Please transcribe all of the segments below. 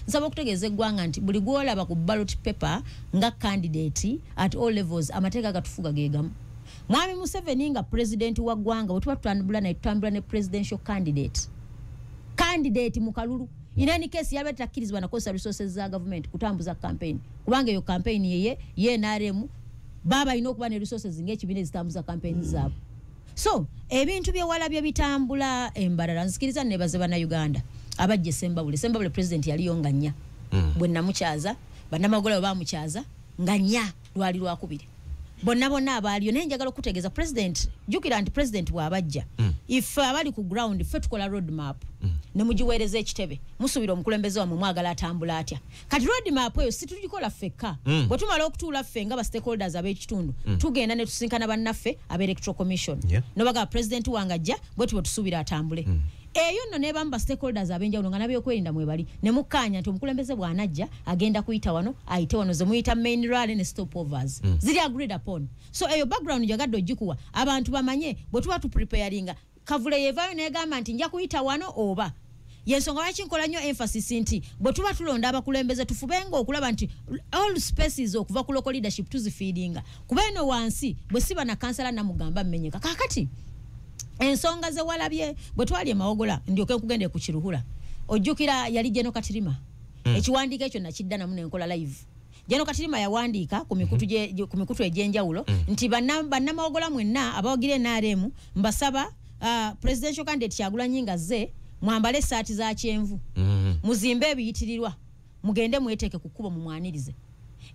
nsaba okutegeeza eggwanga nti buli gwolaba ku ballot paper nga candidate at all levels amateeka gatufuga geegamu. Mwami Museveni nga president wa ggwanga bwe tuba tutambula ne presidential candidate mu kalulu. In any case yaba takkirizibwa na kosa resources za government kutambuza campaign kubanga yo campaign ye NRM baba ino kuba ne resources ng'ekibiina ezitambuza campaign zaabo. So ebintu byewala bye bitambula embalala nsikiriza nebaze bana Uganda abajje Sembabule president yaliyo nga nnya bwe namukyaza bannamagola bamukyaza nga nnya lwali lwakubiri bonna abaliyo naye njagala okutegeeza president jukira nti president bw'abajja if abali ku ground ffe tukola road map ne mugiweereza ekitebe musuubira omukulembeze wa mwagala atambula atya kati road map eyo si tugikola ffekka bwe tumala okutuula ffe nga ba stakeholders ab'ekitundu tugenda ne tusinkana bannaffe ab'electoral commission nobaga president wange ajja bwe tuba tusuubira atambule eyo nno ne bamba stakeholders abenjawulo nga nabyokwerinda mwebali ne mukkaanya nti omukulembeze bw'anajja agenda kuyita wano ayite wano ze muyita main rally ne stopovers ziri agreed upon. So eyo background jagadde ogikuwa abantu bamanye bwe tuba tupreparinga kavule yevayo negamba nti nja kuyita wano oba yensonga lwaki nkola nnyo emphasis nti bwe tuba tulonda abakulembeze tufubenga okulaba nti all spaces okuva ku local leadership tuzifiidinga kuba eno wansi bwe siba na kansala namugamba mmenyeka kakati ensonga ze walabye bwe twali emawogola ndyoke nkugende ku kiruhula ojjukira yali Jeno Katirima ekiwandiiko ekyo nakidda namu nenkola live. Jeno Katirima yawandiika ku mikutu egy'enjawulo nti bannamawogola mwenna abawagire NRM mbasaba presidential candidate Kyagulanyi nga ze mwambale saati za kyenvu muzimbe ebiyitirirwa mugende mweteeke ku kkubo mumwanirize.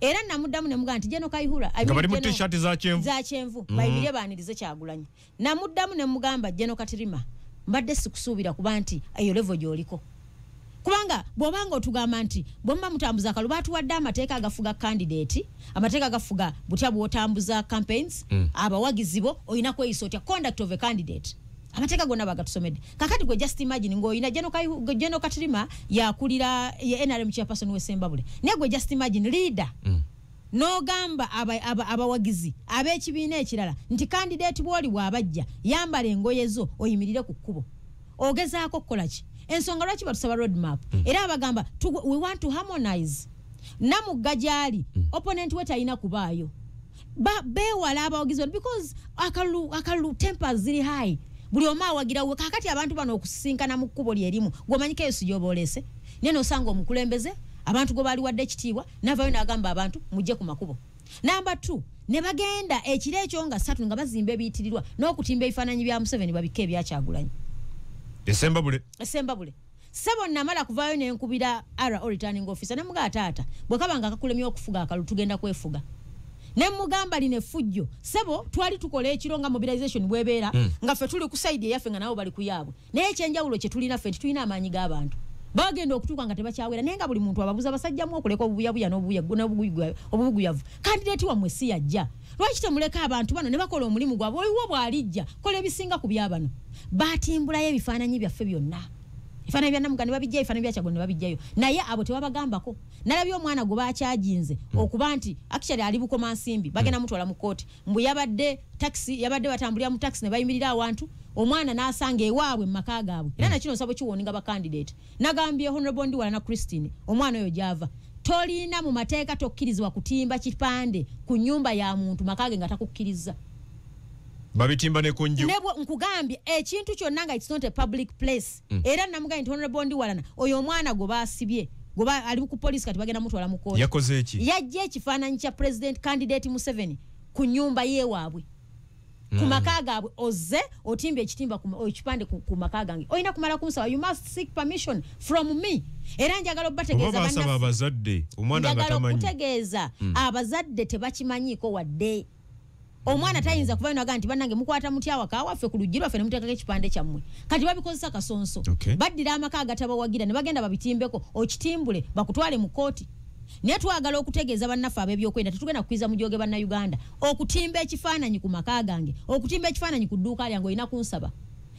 Era namuddamu ne muga nti Jeno Kaihura abali mu t-shirt za kyenvu bayibire baanirize Kyagulanyi. Namuddamu ne mugamba Jeno Katirima mbadde sikusuubira kuba nti eyo level gy'oliko kubanga bw'obanga otugamba nti bw'omba mutambuza akalu baatuwadde amateeka agafuga candidate amateeka agafuga butya bw'otambuza campaigns abawagizi bo olina kweyisa otya conduct of a candidate amateeka gonna bagatusomedde. Kakati gwe just imagine ng'olina Jeno Katirima yakulira ye NRM chairperson we Sembabule naye gwe just imagine leader n'ogamba abawagizi ab'ekibiina ekirala nti candidate bw'oli bw'abajja yambala engoye zo oyimirire ku kkubo ogezaako kukola ki ensonga lwaki batusaba road map era abagamba we want to harmonize namugga gyali opponent we talina kubaayo beewala abawagizi because akalu tempers ziri high buli omu awagirawo kakati abantu bano okusisinkana mu kkubo lyerimu gw'omanyiko eyo si gy'oboolese naye n'osanga omukulembeze abantu gwe baali wadde ekitiibwa navayo n'agamba abantu mujje ku makubo. Number 2 ne bagenda ekiro ekyo nga 3 nga bazimba ebiyitirirwa n'okutimba ebifaananyi bya Museveni babika ebya Kyagulanyi Sembabule sebo namala kuvaayo n'enkubira returning officer ne muga taata bwe kabanga akakulemya okufuga akalu tugenda kwefuga ne mugamba line fujjo sebo twali tukola ekiro nga mobilization bwebeera nga ffe tuli ku side yaffe nga nabo bali kuyaabwe naye ekyenjawulo kye tulina ffe tulina amaanyi g'abantu bagenda okutuuka nga tebakyawera naye nga buli muntu ababuza abasajjamu okuleka obubuyabuya n'obubuguyavu candidate wammwe si yajja lwaki temuleka abantu bano ne bakola omulimu gwabwe oliwo bw'alijja kola ebisinga ku byabano batimbulayo ebifaananyi byaffe byonna ebifaananyi bya Namuga ne babijjayo ebifaananyi bya Kyagulanyi ne babijjayo naye abo tewabagambako. Nalabye omwana gwe bakyaginze okuba nti actually ali bukoma nsimbi bagenda mutwala mu kooti mbu yabadde batambulira mu taxi ne bayimirira awantu omwana n'asanga ewaabwe mu maka gaabwe era nakino nsabo kiwoninga ba candidate nagambye Honorable Ndiwala na Christine omwana oyo gyava tolina mu mateeka tokkirizibwa kutimba kipande ku nyumba ya muntu makage nga takukkiriza babitimba ne kunju nebo nkugambye ekintu kyonna nga it's not a public place era namugambye nti Honorable Ndiwala oyo omwana go basibye goba ali ku police kati bagenda mutwala mu kooti yakoze eki yajje ekifaananyi kya president candidate Museveni ku nyumba yewaabwe ku maka gaabwe oze otimba ekitimba ekipande ku maka gange olina kumala kunsaba you must seek permission from me era njagala obategeeza abazadde omwana ngatamanyi kutegeeza abazadde tebakimanyiiko wadde omwana tayinza kuva ino aganti bannange mukwata mutyawa kawaffe ku lujji lwaffe ne muteekako ekipande kyammwe kati babikozesa kasonso baddira amaka agatabawagira ne bagenda babitimbeko okitimbule bakutwale mu kooti naye twagala okutegeeza bannaffe ab'ebyokwenda tetugenda kukwiza mu jooge bannayuganda okutimba ekifaananyi ku maka gange okutimba ekifaananyi ku dduuka lyange olina kunsaba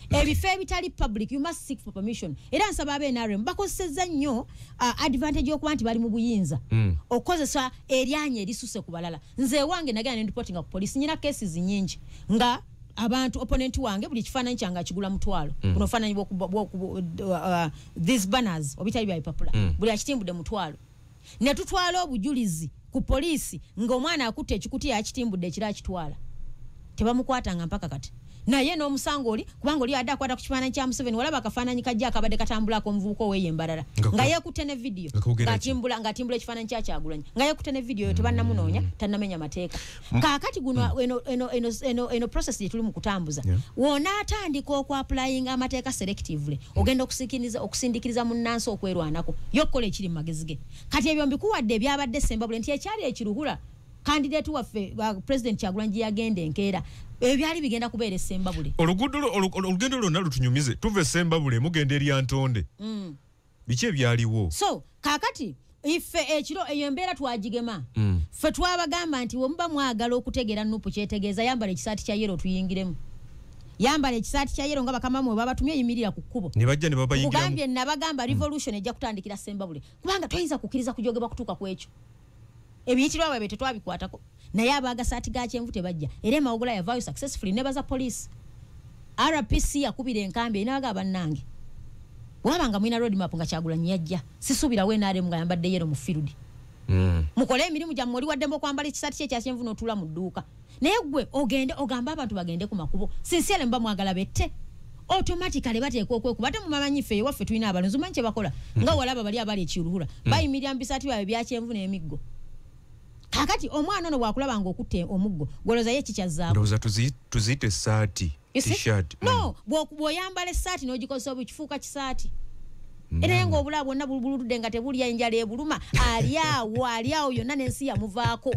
ebifo ebitali public you must seek for permission era nsaba ab'NRM bakozesezza nnyo advantage y'okuba nti bali mu buyinza okukozesa eryanya erisuse ku balala nze ewange nagenda ne reportinga ku police nyina cases nnyingi nga abantu opponent wange buli kifaananyi kyange akigula mutwalo buno ofaananyi these banners obitali bya ipapula buli akitimbudde mutwalo ne tutwala obujulizi ku poliisi ng'omwana akutte ekikuti akitimbudde ekira akitwala tebamukwatanga mpaka kati naye n'omusango oli kubanga oli adde akwata ku kifaananyi kya Museveni walaba akafaananyi kajja akabadde katambulako omuvubuka ow'eyembalala nga yeekutte ne vidiyo ng'atimbula ekifaananyi kya Kyagulanyi nga yeekutte ne vidiyo tebannamunoonya tannamenya mateeka kaakati guno eno process gye tuli mu kutambuza w'onaatandika okwapulayinga amateeka selectively ogenda okusindikiriza munnansi okwerwanako y'okkola ekiri mu magezi ge kati ebyo mbikuwadde ebyabadde Sembabule nti ekyali ekiruhula candidate waffe President Kyagulanyi yagenda enkeera ebyali bigenda kubeera Sembabule olugendo lwonna lutunyumize tuve Sembabule mugenda eri Antonde biki ebyaliwo so kaakati ife ekiro eyo embeera twagigema ffe twabagamba nti wemuba mwagala okutegeera Nuupu kyetegeeza yambala ekisaati kya yero tuyingiremu yambala ekisaati kya yero nga bakama mwe babatumye yimirira ku kkubo ne bajja ne babayingiramu kugambye nabagamba revolution ejja kutandikira Sembabule kubanga toyinza kukkiriza kujogebwa kutuuka ku ekyo ebiyitirwa bwe tetwabikwatako naye abagasaati ga kyenvu tebajja era Mawogola yavaayo successfully nebaza police RPC yakubira enkambi inaga bannange wabanga mwina road map nga Kyagulanyi yajja sisubira we naare mga yambadde yero mu field mukole emirimu gya mwoli wadde mbokwambala ekisaati kye kya kyenvu n'otula mu dduuka naye gwe ogende ogamba abantu bagende ku makubo sinsiele mba mwagala bette automatically bateekwa okwekuba ate mumamanyi ffe waffe tulina abalonzi manyi kye bakola nga walaba bali abali ekiruhula bayimirira mu bisaati byabwe bya kyenvu n'emiggo kakati omwana ono bwakulaba nga okutte omuggo goloza ye kikyazaabu ndoza tuzite saati t-shirt no bwoyambala essaati n'ogikozesa obukifuuka kisaati era nga obulaba bwonna buludde nga tebulya enjala ebuluma aliawo yonna n'ensi yamuvaako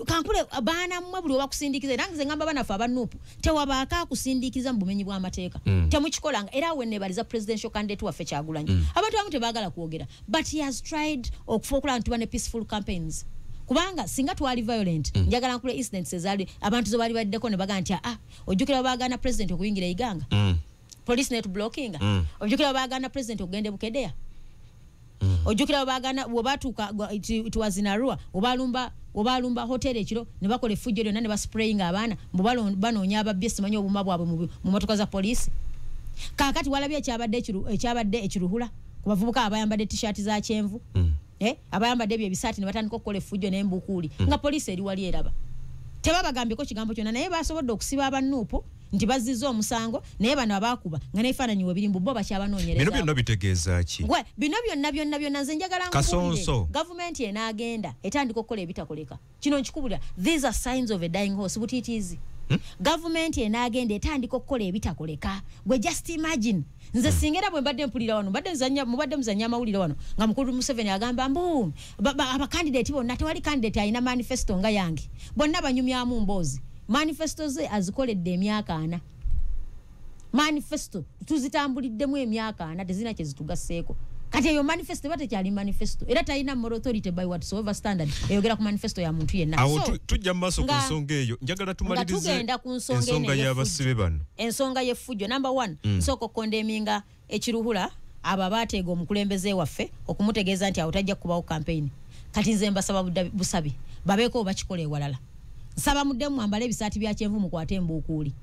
kankule baana mmwe buli obakusindikiza era nze ngamba banaffe abanuupu tewabaako akusindikiza mu bumenyi bw'amateeka temukikolanga era awe nebaliza presidential candidate waffe Kyagulanyi abantu abamu tebaagala kwogera but he has tried okufuukula nti tuba ne peaceful campaigns kubanga singa twali violent njagala nkule incidents ezali abantu zo bali baddeko ne baga nti ojjukira baagana president okuyingira iganga police net blocking ojjukira baagana president okugende Bukedea ojjukira baagana wobatuka it was in Arua obalumba hotel ekiro ne bakola effujjo lyonna ne baspraying abaana banoonya ababbi simanyi obuma bwabwe mu motoka za police kaakati walabye ekyabadde ekiruhula ku bavubuka abayambadde t-shirt za kyenvu abayambadde ebyo ebisaati ne batandika okukola effujjo n'embukuuli nga poliisi eri wali eraba tebabagambyeko kigambo kyonna naye basobodde okusiba abanuupu nti bazizza omusango naye bano abaakuba nga n'ebifaananyi we biri mu bo bakyabanoonyereza bino byonna bitegeeza ki bino byonna nze njagala Kasonso gavumenti enaagenda etandika okukola ebitakoleka kino nkikubulira these are signs of a dying horse butiitiizi gavumenti enaagenda etandika okukola ebitakoleka gwe just imagine nze singera bwe mbadde mpulira wano mubadde muzanya amawulire wano nga mukulu Museveni agamba mbu abakandidate bonna tewali candidate alina manifesto nga yange bonna banyumyamu mboozi manifesto ze azikoledde emyaka 4 manifesto tuzitambuliddemu emyaka 4 tezina kye zitugasseeko kati eyo manifesto eba tekyali manifesto era talina moral authority by whatsoever standard eyogera ku manifesto ya muntu yenna awo tujja mu maaso ku nsonga eyo njagala tumalirize ensonga y'abasibe bano ensonga y'effujjo number 1 sooka okkondeminga ekiruhula abo baateega omukulembeze waffe okumutegeeza nti awo tajja kubawo campaign kati nze mbasaba busabi babeeko bakikola ewalala nsaba muddemu mwambale ebisaati bya kyenvu mukwate embuukuuli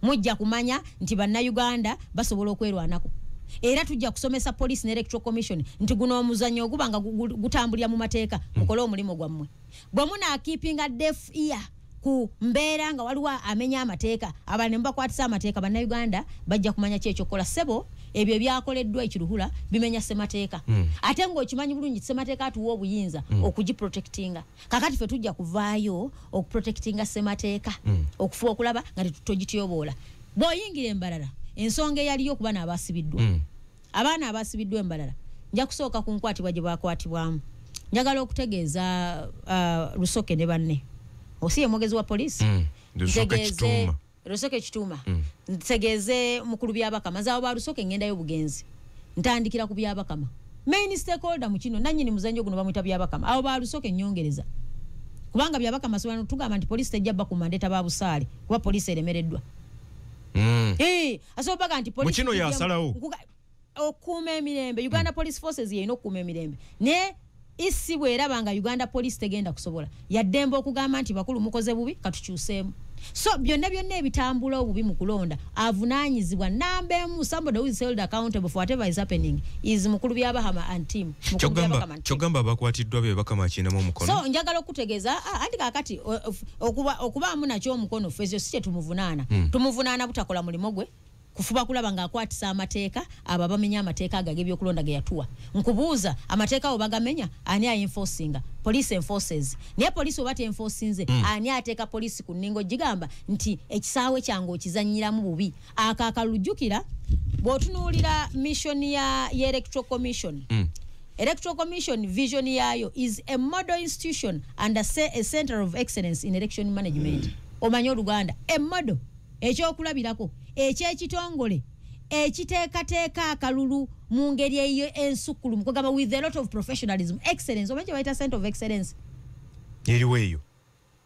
mujja kumanya nti bannayuganda basobola okwerwanako era tujja kusomesa police ne electoral commission nti guno omuzanyo ogubanga gutambulira mu mateeka mukole omulimu gwammwe bwe munaakeepinga deaf ear ku mbeera nga waliwo amenya amateeka abane mbakwatisa amateeka bannayuganda bajja kumanya ki ekyokola ssebo ebyo byakoleddwa ekiruhula bimenya ssemateeka ate ng'okimanyi bulungi ssemateeka atuwa obuyinza okugiprotectinga kakati ffe tujja kuvaayo okuprotectinga ssemateeka okufuba okulaba nga tetutogityobola bw'oyingira embalala ensonga eyaliyo ku baana abaasibiddwa abaana abaasibiddwa embalala nja kusooka ku nkwatibwa gye bakwatibwamu njagala okutegeeza Lusoke ne banne osiye mwogezi wa polisi Lusoke Kituuma ntegeeze mukulu byabakama zaawo ba Lusoke ngendayo bugenzi ntandikira ku byabakama main stakeholder mu kino nannyini muzanyo guno bamwita byabakama awo ba Lusoke nnyongereza kubanga byabakama sobantu tugamba nti polisi tejja bba ku mandeta ba busaale kuba polisi eremereddwa asobaga nti polisi mukino yasalawo okuuma emirembe Uganda Police Forces yeyina okuuma emirembe ne isi bweraba nga Uganda Police tegenda kusobola yaddembe okugamba nti bakulu mukoze bubi katukyuseemu So byonna ebitambula obubi mu kulonda avunaanyizibwa number emu, somebody who is held accountable for whatever is happening is mukulu by'abahama and team. Kyogamba abakwatiddwa be bakama akinamu omukono. So njagala okutegeeza anti kaakati okubaamu nakyo omukono fezio si kye tumuvunaana. Tumuvunaana butakola mulimo gwe kufuba kulaba ng'akwatisa amateeka abo abamenya amateeka ago ag'ebyokulonda ge yatuwa. Nkubuuza amateeka abo bagamenya ani enforcinga? Police enforces. Naye police oba enforcinze ani ateeka police ku nningo gigamba nti ekisaawe kyange okizannyiramu bubi. Akakalujjukira bw'otunuulira mission ya Electoral Commission. Electoral Commission vision yayo is a model institution and a center of excellence in election management. Omanyi Oluganda a model ekyokulabirako ekyekitongole ekiteekateeka akalulu mu ngeri eyo ensukulu mukugamba with a lot of professionalism excellence. Omanyi bayita center of excellence eriweeyo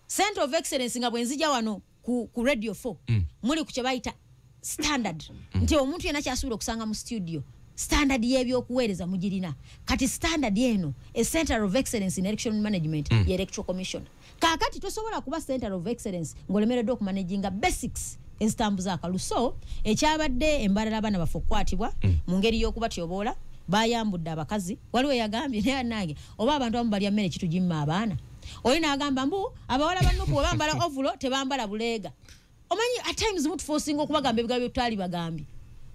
center of excellence nga bwenzija wano ku radio 4 muli ku kye bayita standard nti omuntu yena kyasuubira okusanga mu studio standard y'ebyokuweereza mugirina kati standard eno a center of excellence in election management ye Electoral Commission. Kaakati tosobola kuba center of excellence ng'olemereddwa okumanaginga basics ezitambuza akalu. So ekyabadde embalala abaana bafe okukwatibwa mu ngeri y'okuba tyoboola bayambudde abakazi waliwo yagambye naye nange oba abantu abamu balya mmere kitugimma abaana oli n'agamba mbu abawala bannuku bwe bambala ovulo tebambala buleega. Omanyi at times mutuforcinga okubagamba ebigambo byetutali bagambye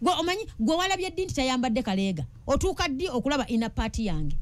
gwe omanyi gwe walabye ddi nti tayambadde kaleega otuuka ddi okulaba ina party yange.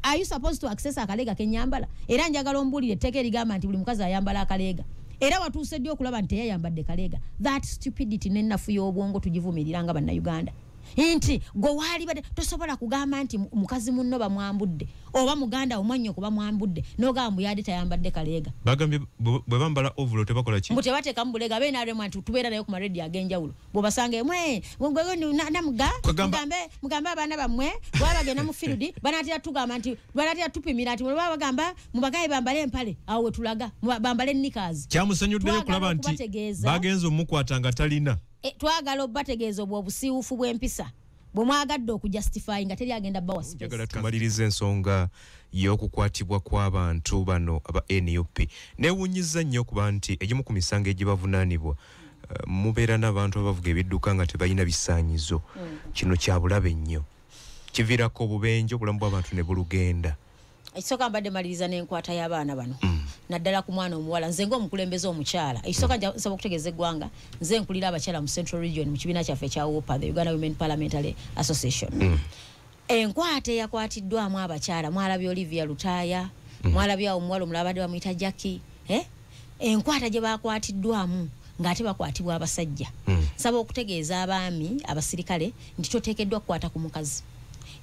Are you supposed to access akaleega kenyambala? Era njagala ombuulire etteeka erigamba nti buli mukazi ayambala akaleega era watuuse ddi okulaba nti teyayambadde kaleega. That stupidity n'ennafu y'obwongo tugivumirira nga bannayuganda nti gwe waali badde tosobola kugamba nti mukazi munno bamwambudde oba muganda omwanyo kuba mwambudde n'ogamba muyadde tayambadde kaleega. Bagambye bwe bambala ovulo tebakola ki? Mbu tebateekamu buleega beena alemu nti tubeera nayo ku maredi ag'enjawulo bw'obasanga emwe mugambe abaana bammwe bwaba bagenda mu field banaatera tugamba nti banaatera tupimira nti bweba bagamba mubagaye bambale empale awo we tulaga bambale nikaazi. Kyamusanyuddeyo okulaba nti bagenze omukwata nga talina. Twagala obategeeza obusiiwufu bw'empisa bwe mwagadde okujustify nga teri agenda bawa space. Njagala tumalirize ensonga y'okukwatibwa kw'abantu bano aba NUP. Neewuunyiza nnyo kuba nti egimu ku misango egibavunaanibwa mubeera n'abantu abavuga ebidduka nga tebalina bisaanyizo. Kino kya bulabe nnyo kiviirako obubenje obulamu bw'abantu ne bulugenda. Ekisooka mbadde maliriza n'enkwata y'abaana bano naddala ku mwana omuwala nze ng'omukulembeze omukyala ekisooka nsaba okutegeeza eggwanga nze nkulira abakyala mu Central Region mu kibiina kyaffe ekya WOPA, the Uganda Women Parliamentary Association. Enkwata eyakwatiddwamu abakyala mwalabye Olivia Lutaaya mwalabye omuwala omulala badde bamuyita Jackie enkwata gye bakwatiddwamu ng'ate bakwatibwa abasajja. Nsaba okutegeeza abaami abasirikale nti toteekeddwa kukwata ku mukazi.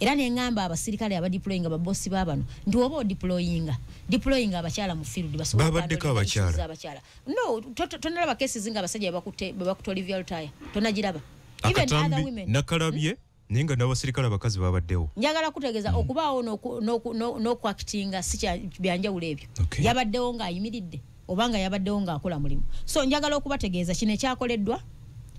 Era n'engamba abasirikale abadeployinga babossi baabano nti oba odeployinga abakyala mu field basobola babaddeko abakyala. No, tonalaba cases nga abasajja bwe bakuta Olivia Lutaaya tonagiraba. Akatambi nakalabye naye nga n'abasirikale abakazi babaddewo. Njagala kutegeeza okubaawo n'okuactinga si byanjawulo ebyo. Yabaddewo ng'ayimiridde oba nga yabaddewo ng'akola mulimu. So njagala okubategeeza kino ekyakoleddwa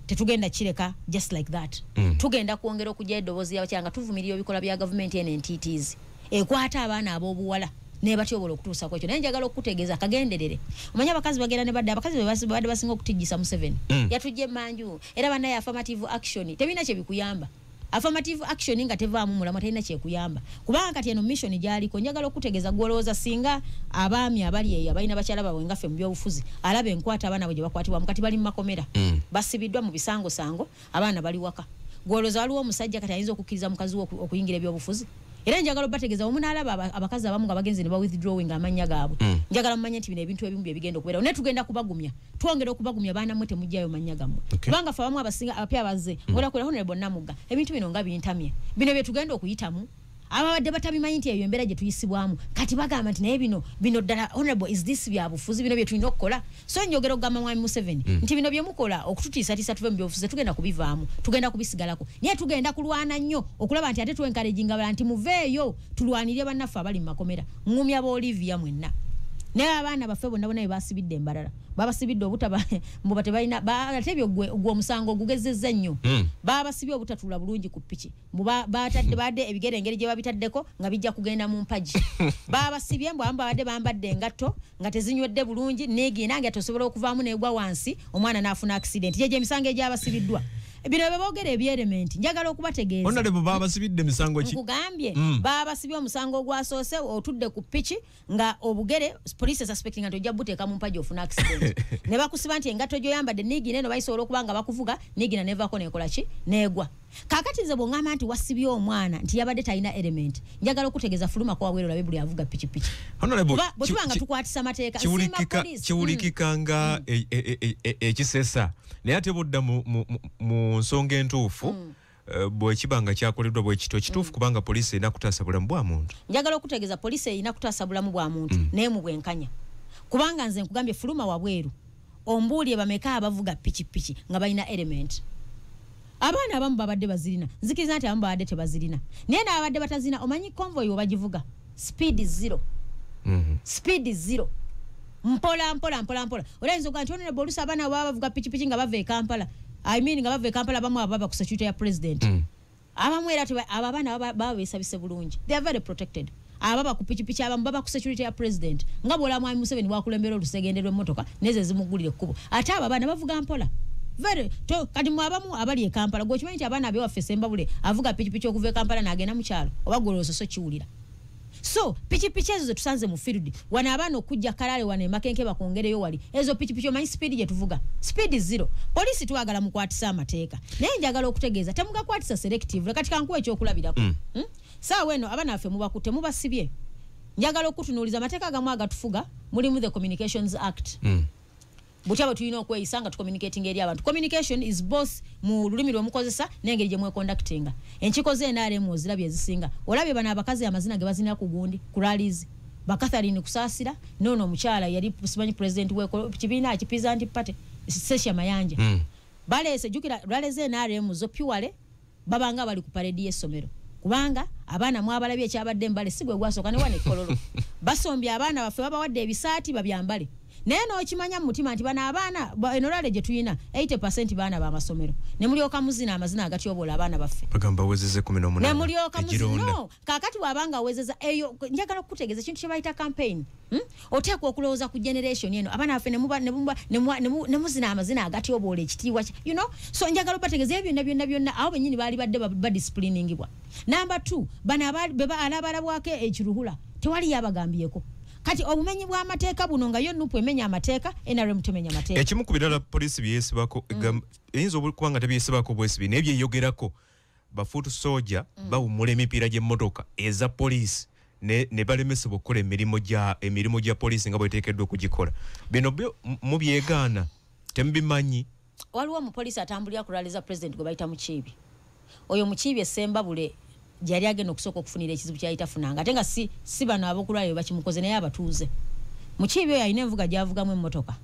tetugenda kireka just like that. Tugenda kwongera okujja eddoboozi y'abakyala nga tuvumirira ebikola bya gavumenti NNTTs ekwata abaana ab'obuwala nebatyobola okutuusa kwekyo. Naye njagala okutegeeza kagenderere. Omanyi abakazi bagenda ne badde abakazi badde basinga okutijjisa Museveni yatujja emanju era bannaye affirmative action tebina kye bikuyamba. Affirmative action nga tevaamu mulamu talina kyekuyamba kubanga kati eno mission gyaliko. Njagala okutegeeza gwolowooza singa abaami abali eyo abalina bakyala baabwe nga ffe mu byobufuzi alaba enkwata abaana bwe gye bakwatibwamu kati bali mu makomera basibiddwa mu bisangosango abaana bali waka. Gwolowooza waliwo omusajja kati ayinza okukkiriza mukazi we okuyingira ebyobufuzi. Era njagala obategeeza omunaalaba abakazi abamu nga bagenze ne ba withdrawing amanya gaabwe njagala mumanye nti bino ebintu ebimu bye bigenda okubeerawo naye tugenda kubagumya twongera okubagumya baana mmwe temujjayo manya gammwe kubanga ffe abamu abasinga abapya abazze ngolakulira Honorable Namugga ebintu bino nga bintamye bino bye tugenda okuyitamu ababadde batabimanyi nti eyo embeera gye tuyisibwamu kati bagamba nti naye bino ddala Honorable is this byabufuzi bino bye tulina okukola. So njogera okugamba mwami Museveni nti bino bye mukola okututiisatiisa tuve mu byobufuzi tugenda kubivaamu tugenda kubisigalako naye tugenda kulwana nnyo okulaba nti ate twenkalejinga bala nti muveeyo tulwanirire bannaffe abali mu makomera ngumya ba Olivia mwenna naye abaana baffe bonna bonna basibidde embalala babasibidde obutaba mbuba tebalina batebyo gwe omusango gugezezza nnyo babasibye obutatula bulungi ku piki batadde badde ebigere engeri gye babitaddeko nga bijja kugenda mu mpaji babasibye mbwa badde bambadde engatto nga tezinywedde bulungi negina nga tosobola okuvaamu negwa wansi omwana n'afuna accident yeje emisango egyabasibiddwa bino bebogera ebyelement njagala okubategeeza Honorable baba sibidde misango ki kugambye baba sibye omusango gwasoose otudde ku piki nga obugere police suspecting nga tojja buteeka mu mpaji ofuna accident ne bakusiba nti engatto gyo yambadde nigina eno bayisobola okubanga bakuvuga nigina nevako nekola ki negwa kakati nze bwongamba nti wasibye omwana nti yabadde talina element njagala okutegeeza fuluma kwa wero labe buli avuga piki Honorable bwetubanga tukwatisa mateeka kiwulikika nga ekisesa naye ate budda mu nsonga entuufu bwekibanga kyakoleddwa bwekito kituufu kubanga poliisi erina kutaasa bulamu bwa muntu njagala okutegeeza poliisi erina kutaasa bulamu bwa muntu naye mu bwenkanya kubanga nze nkugambye fuluma wabweru ombuulye bameka abavuga piki nga balina element abaana abamu babadde bazirina nzikiriza nti abamu babadde tebazirina naye n'abadde batazirina omanyi convoy webagivuga speed zero mpola olayinza okuga nti onene oluusi abaana baba bavuga piki nga bava e Kampala nga bava e Kampala abamu ababa ku security ya president abamu era abo abaana baba beesabise bulungi they are very protected ababa ku piki abamu baba ku security ya president nga bwola mwami Museveni wakulembera olusegende lw'emmotoka neze zimugulire ekkubo ate abo abaana bavuga mpola kati mwabamu abali e Kampala gwokimanyi nti abaana abewaffe Sembabule avuga piki okuva e Kampala n'agenda mu kyalo oba gwoloososo kiwulira so piki ezo zetusanze mu field wana abaana okujja kalale wana emakenke bakongereyo wali ezo piki omanyi speed gye tuvuga speed zero poliisi twagala mukwatisa amateeka naye njagala okutegeeza temugakwatisa selective kati kankuwa ekyokulabirako saawa eno abaana baffe mubakutte mubasibye njagala okutunuuliza amateeka agamu agatufuga mulimu the Communications Act butya bwe tulina okweyisa nga tucommunicating eri abantu communication is both mu lulimi lw'omukozesa n'engeri gye mweconductinga enkiko z'NRM ozirabye ezisinga olabye bano abakazi amazina ge bazinira ku gundi ku rallies Catherine Kusaasira nono omukyala yali simanyi president w'ekibiina akipiza anti party Sesha Mayanja baleese jukira rallies NRM zo purely babanga bali ku parade y'essomero kubanga abaana mwabalabye ekyabadde mbale sigwe gwasooka ne wane kololo basombye abaana baffe babawadde ebisaati babyambale naye n'okimanya mu mutima nti bana abaana eno lwale gye tulina 80% baana ba masomero ne mulyoka muzina amazina agatyobola abaana baffe bagamba wezeze 18 ne mulyoka muzina kakati wabanga wezeza eyo njagala okutegeeza kintu kye bayita campaign oteekwa okulowooza ku generation eno abaana baffe ne muzina amazina agatyobola ekitiibwa so njagala obategeeza ebyo byonna awo bennyini baali badde badiscipliningibwa number 2 bana alabalabwako ekiruhula tewali yabagambyeko kati obumenyi bwa mateeka buno nga yo nupu emenya amateeka NRM temenya mateeka ekimu ku birala poliisi byesibako eyinza okubanga tebyesibako bwesibi naye byeyogerako bafuutu soja bawummula emipiira gy'emmotoka eza poliisi ne balemesebwa okukola emirimu gya poliisi nga bweteekeddwa okugikola bino mubyegaana temubimanyi waliwo omupoliisi atambulira kulaliza president gwe bayita Mukiibi oyo Mukiibi Sembabule jali agenda okusooka okufunira ekizibu kyayitafunanga ate nga si bano abokulwayo bakimukoze naye abatuuze Mukiibi oyo alina envuga gyavugamu emmotoka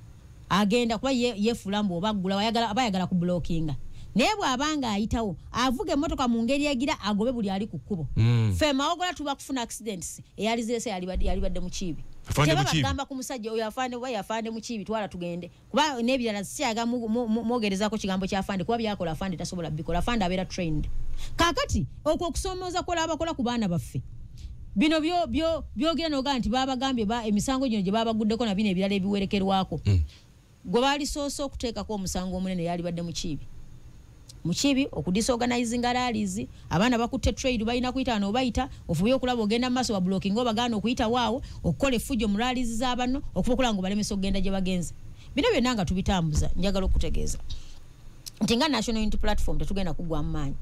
agenda kuba yefulambu oba aggula abayagala ku blockinga naye bw'abanga ayitawo avuga emmotoka mu ngeri egira agobe buli ali ku kkubo ffe mawogola tuba kufuna accidents eyalizeese yalibadde Mukiibi tebabagamba ku musajja oyo afande Mukiibi twala tugende kuba n'ebirala sikyaga mwogerezaako kigambo kyafande kuba byakola afande tasobola bikola afande abeera trained kakati okwo okusomooza kola abakola ku baana baffe bino byogera nogaa nti babagambye emisango gino gye babaguddeko na bino ebirala ebiwerekerwako gwe baalisoose okuteekako omusango omunene yalibadde Mukiibi okudisorganizing rallies abaana bakutte trade balina kuyita n'obayita ofubye okulaba ogenda mu maaso wa blocking obagaana okuyita waawo okukola efujjo mu rallies z'abanno okuba okulaba ng'obalemesa okugenda gye bagenze bino byonna nga tubitambuza njagala okutegeeza nti nga National Unity Platform tetugenda kugwa mu maanyi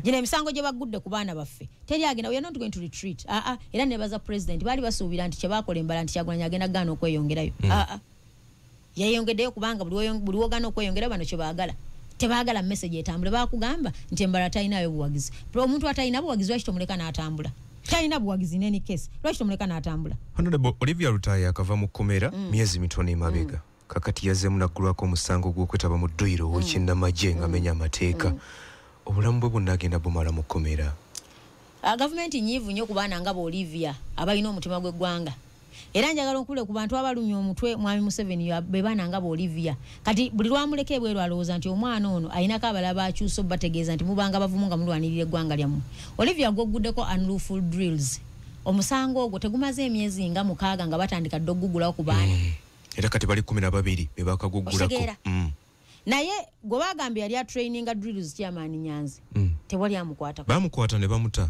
gino emisango gye bagudde ku baana baffe teri agenda we are not going to retreat era nebaza president baali basuubira nti kyebakola embala nti Kyagulanyi agenda gaana okweyongerayo yeyongeddeyo kubanga buli wogaana okweyongerayo bano kye baagala tebaagala message etambule bakugamba nti embala talinayo buwagizi omuntu atalina buwagizi lwaki tomuleka n'atambula talina buwagizi n'eni case lwaki tomuleka n'atambula Honorable Olivia Lutaaya akava mu kkomera myezi mitono emabega kakati yazzeemu naggulwako omusango gw'okwetaba mu dduyiro w'ekinnamagye ng'amenya amateeka obulamu bwe bwonna agenda bumala mu kkomera gavumenti nyiivu nnyo ku baana nga Olivia abalina omutima gw'eggwanga era njagala okule ku bantu abalumya omutwe mwami Museveni be bana nga Bolivia kati buli lwamuleke bwe lwalowooza nti omwana ono ayinako abalaba akyuso bategeeza nti mubanga bavumu nga mulwanirira eggwanga lyammwe. Olivia gwoguddeko unlawful drills omusango ogwo tegumaze emyezi nga 6 nga batandika ddogugulawo ku baana era kati bali 12 be bakagugulako naye gwe bagambye yali traininga drills chairman Nyanzi tewali amukwata bamukwata ne bamuta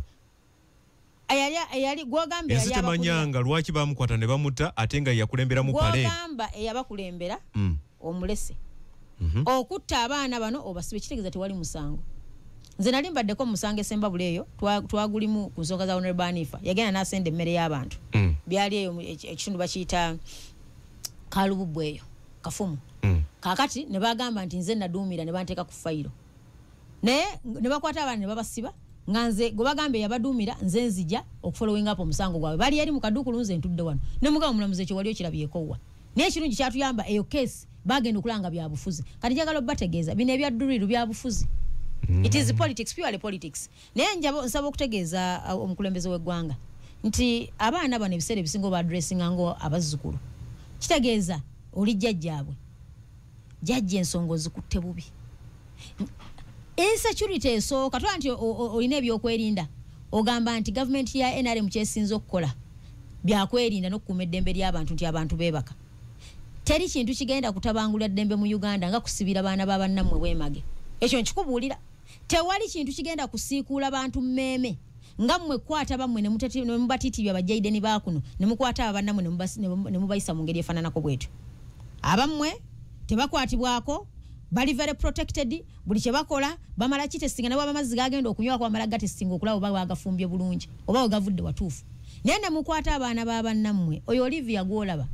ayali gwogambye yali abakumanyanga lwaki bamukwata ne bamuta ate nga yakulembera mu pale gwogamba eyabakulembera omulese okutta abaana bano obasibe kitegeeza tewali musango. Nze nali mbaddeko musange semba buleeyo twagulimu ku nsonga za Honorable Hanifa yagenda n'asenda emmere y'abantu byali eyo ekitundu bakiyita Kalububwe eyo Kafumu kakati ne bagamba nti nze naduumira ne banteeka ku fayiro naye ne bakwata abaana ne babasiba nganze gwe bagambye yabaduumira nze nzija okufollowinga up omusango gwabwe bali yali mu kaduukulu nze ntudde wano ne mugabo mulamuzi ekyo wali okirabyekowa naye ekirungi kyatuyamba eyo case bagenda okulanga bya bufuzi kati njagala obategeeza bino ebyadduliru bya bufuzi it is politics, purely politics. Naye nsaba okutegeeza omukulembeze w'eggwanga nti abaana bano ebiseera ebisinga oba addressinga ngo abazzukulu kitegeeza oli jjajjaabwe jjajja ensonga ozikutte bubi insecurity esooka tola nti olina ebyokwerinda ogamba nti gavumenti ya NRM kyesinza okukola byakwerinda n'okukuuma eddembe ly'abantu nti abantu beebaka teri kintu kigenda kutabangulira ddembe mu Uganda nga kusibira baana b'abannammwe bwemage ekyo nkikubuulira tewali kintu kigenda kusiikuula abantu mmeme nga mmwe kwata bamwe ne mubatitibya bajjaideni bakuno ne mukwata abannamwe ne mubayisa mu ngeri efaananako bwetyo abamwe tebakwatibwako bali very protected buli kye bakola bamala kitestinga nabo amazzi gagenda okunywa kwa mala gatestinga okulaba oba bagafumbye bulungi oba gavudde watuufu naye ne mukwata abaana b'abannammwe oyo Olivia gwolaba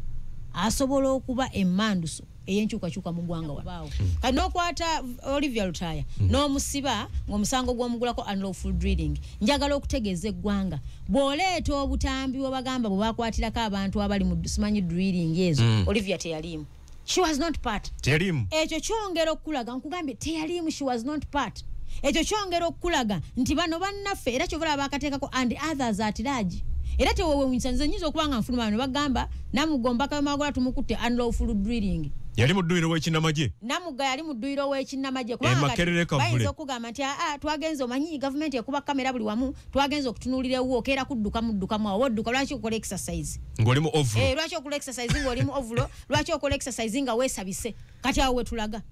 asobola okuba emmanduso eyenkyukakyuka mu ggwanga wabaawo kati n'okwata Olivia Lutaya n'omusiba ng'omusango gw'omugulako unlawful drilling njagala okutegeeza eggwanga bw'oleeta obutambi bwe bagamba bwe bakwatirako abantu abali mu simanyi drilling ezo Olivia teyalimu she was not part teyalimu ekyo kyongera okulaga nkugambye teyalimu she was not part ekyo kyongera okulaga nti bano bannaffe era kyovala bakateekako and others at large era tewewe nze nyiza okubanga nfuluma ne bagamba namugomba kamagola tumukutte unlawful drilling yali mu dduyiro w'ekinnamagye namuga yali mu dduyiro w'ekinnamagye bayinza okugamba nti twagenze omanyi gavumenti ekuba kamera buli wamu twagenze okutunuulira ewo okeera kudduka muddukamu awo odduka lwaki okola exercise ng'oli mu ovulo lwaki okola exercise ng'oli mu ovulo lwaki okola exercise nga weesabise kati awo wetulaga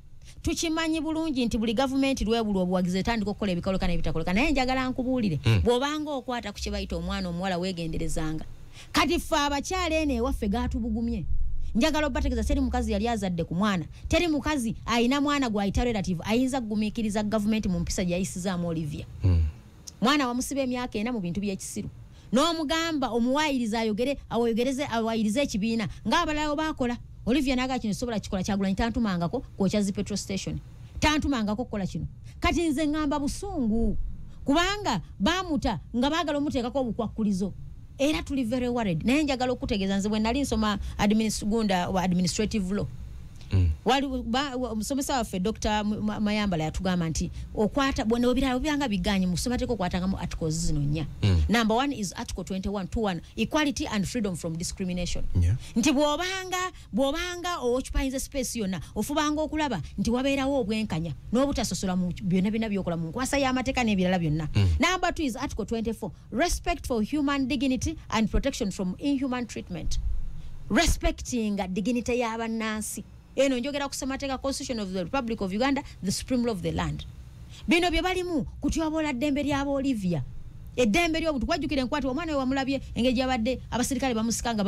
tukimanyi bulungi nti buli gavumenti lwebuli obuwagizi etandika okukola ebikoloka n'ebitakoleka naye njagala nkubuulire bw'obanga okwata ku kye bayita omwana omuwala weegenderezanga kati ffe abakyala eno ewaffe gaatubugumye njagala obategeeza teri mukazi yali azadde ku mwana teri mukazi ayina mwana gwayita relative ayinza kugumiikiriza gavumenti mu mpisa gyayisizaamu Olivia mwana wamusiba emyaka 4 mu bintu by'ekisiru n'omugamba omuwaayiriza awayirize ekibiina ng'abalala bakola Olivia naga kino sobola kikola kyagulanyi tantumangako kwokyazi petrol station tantumangako kukola kino kati nze ngamba busungu kubanga bamuta nga baagala omuteekako obukwakulizo era tuli very worried naye njagala okutegeeza nze bwe nali nsoma administrative law wali omusomesa waffe Dr. Mayambala yatugamba nti okwata bwone obiranga biganye mu somateko okwatangamu articles zino nnya number 1 is article 21 equality and freedom from discrimination nti bwobanga occupying space yonna ofubanga okulaba nti wabeerawo obwenkanya n'obutasosola mu byonna bina byokola mu nkwasa y'amateeka n'ebirala byonna number 2 is article 24 respect for human dignity and protection from inhuman treatment respecting dignity y'abannansi eno njogera ku ssemateeka constitution of the Republic of Uganda the supreme law of the land bino bye balimu kutyobola ddembe ly'aba Olivia eddembe ly'obuntu kwajjukira enkwati omwana we wamulabye engeri gyabadde abasirikale bamusikanga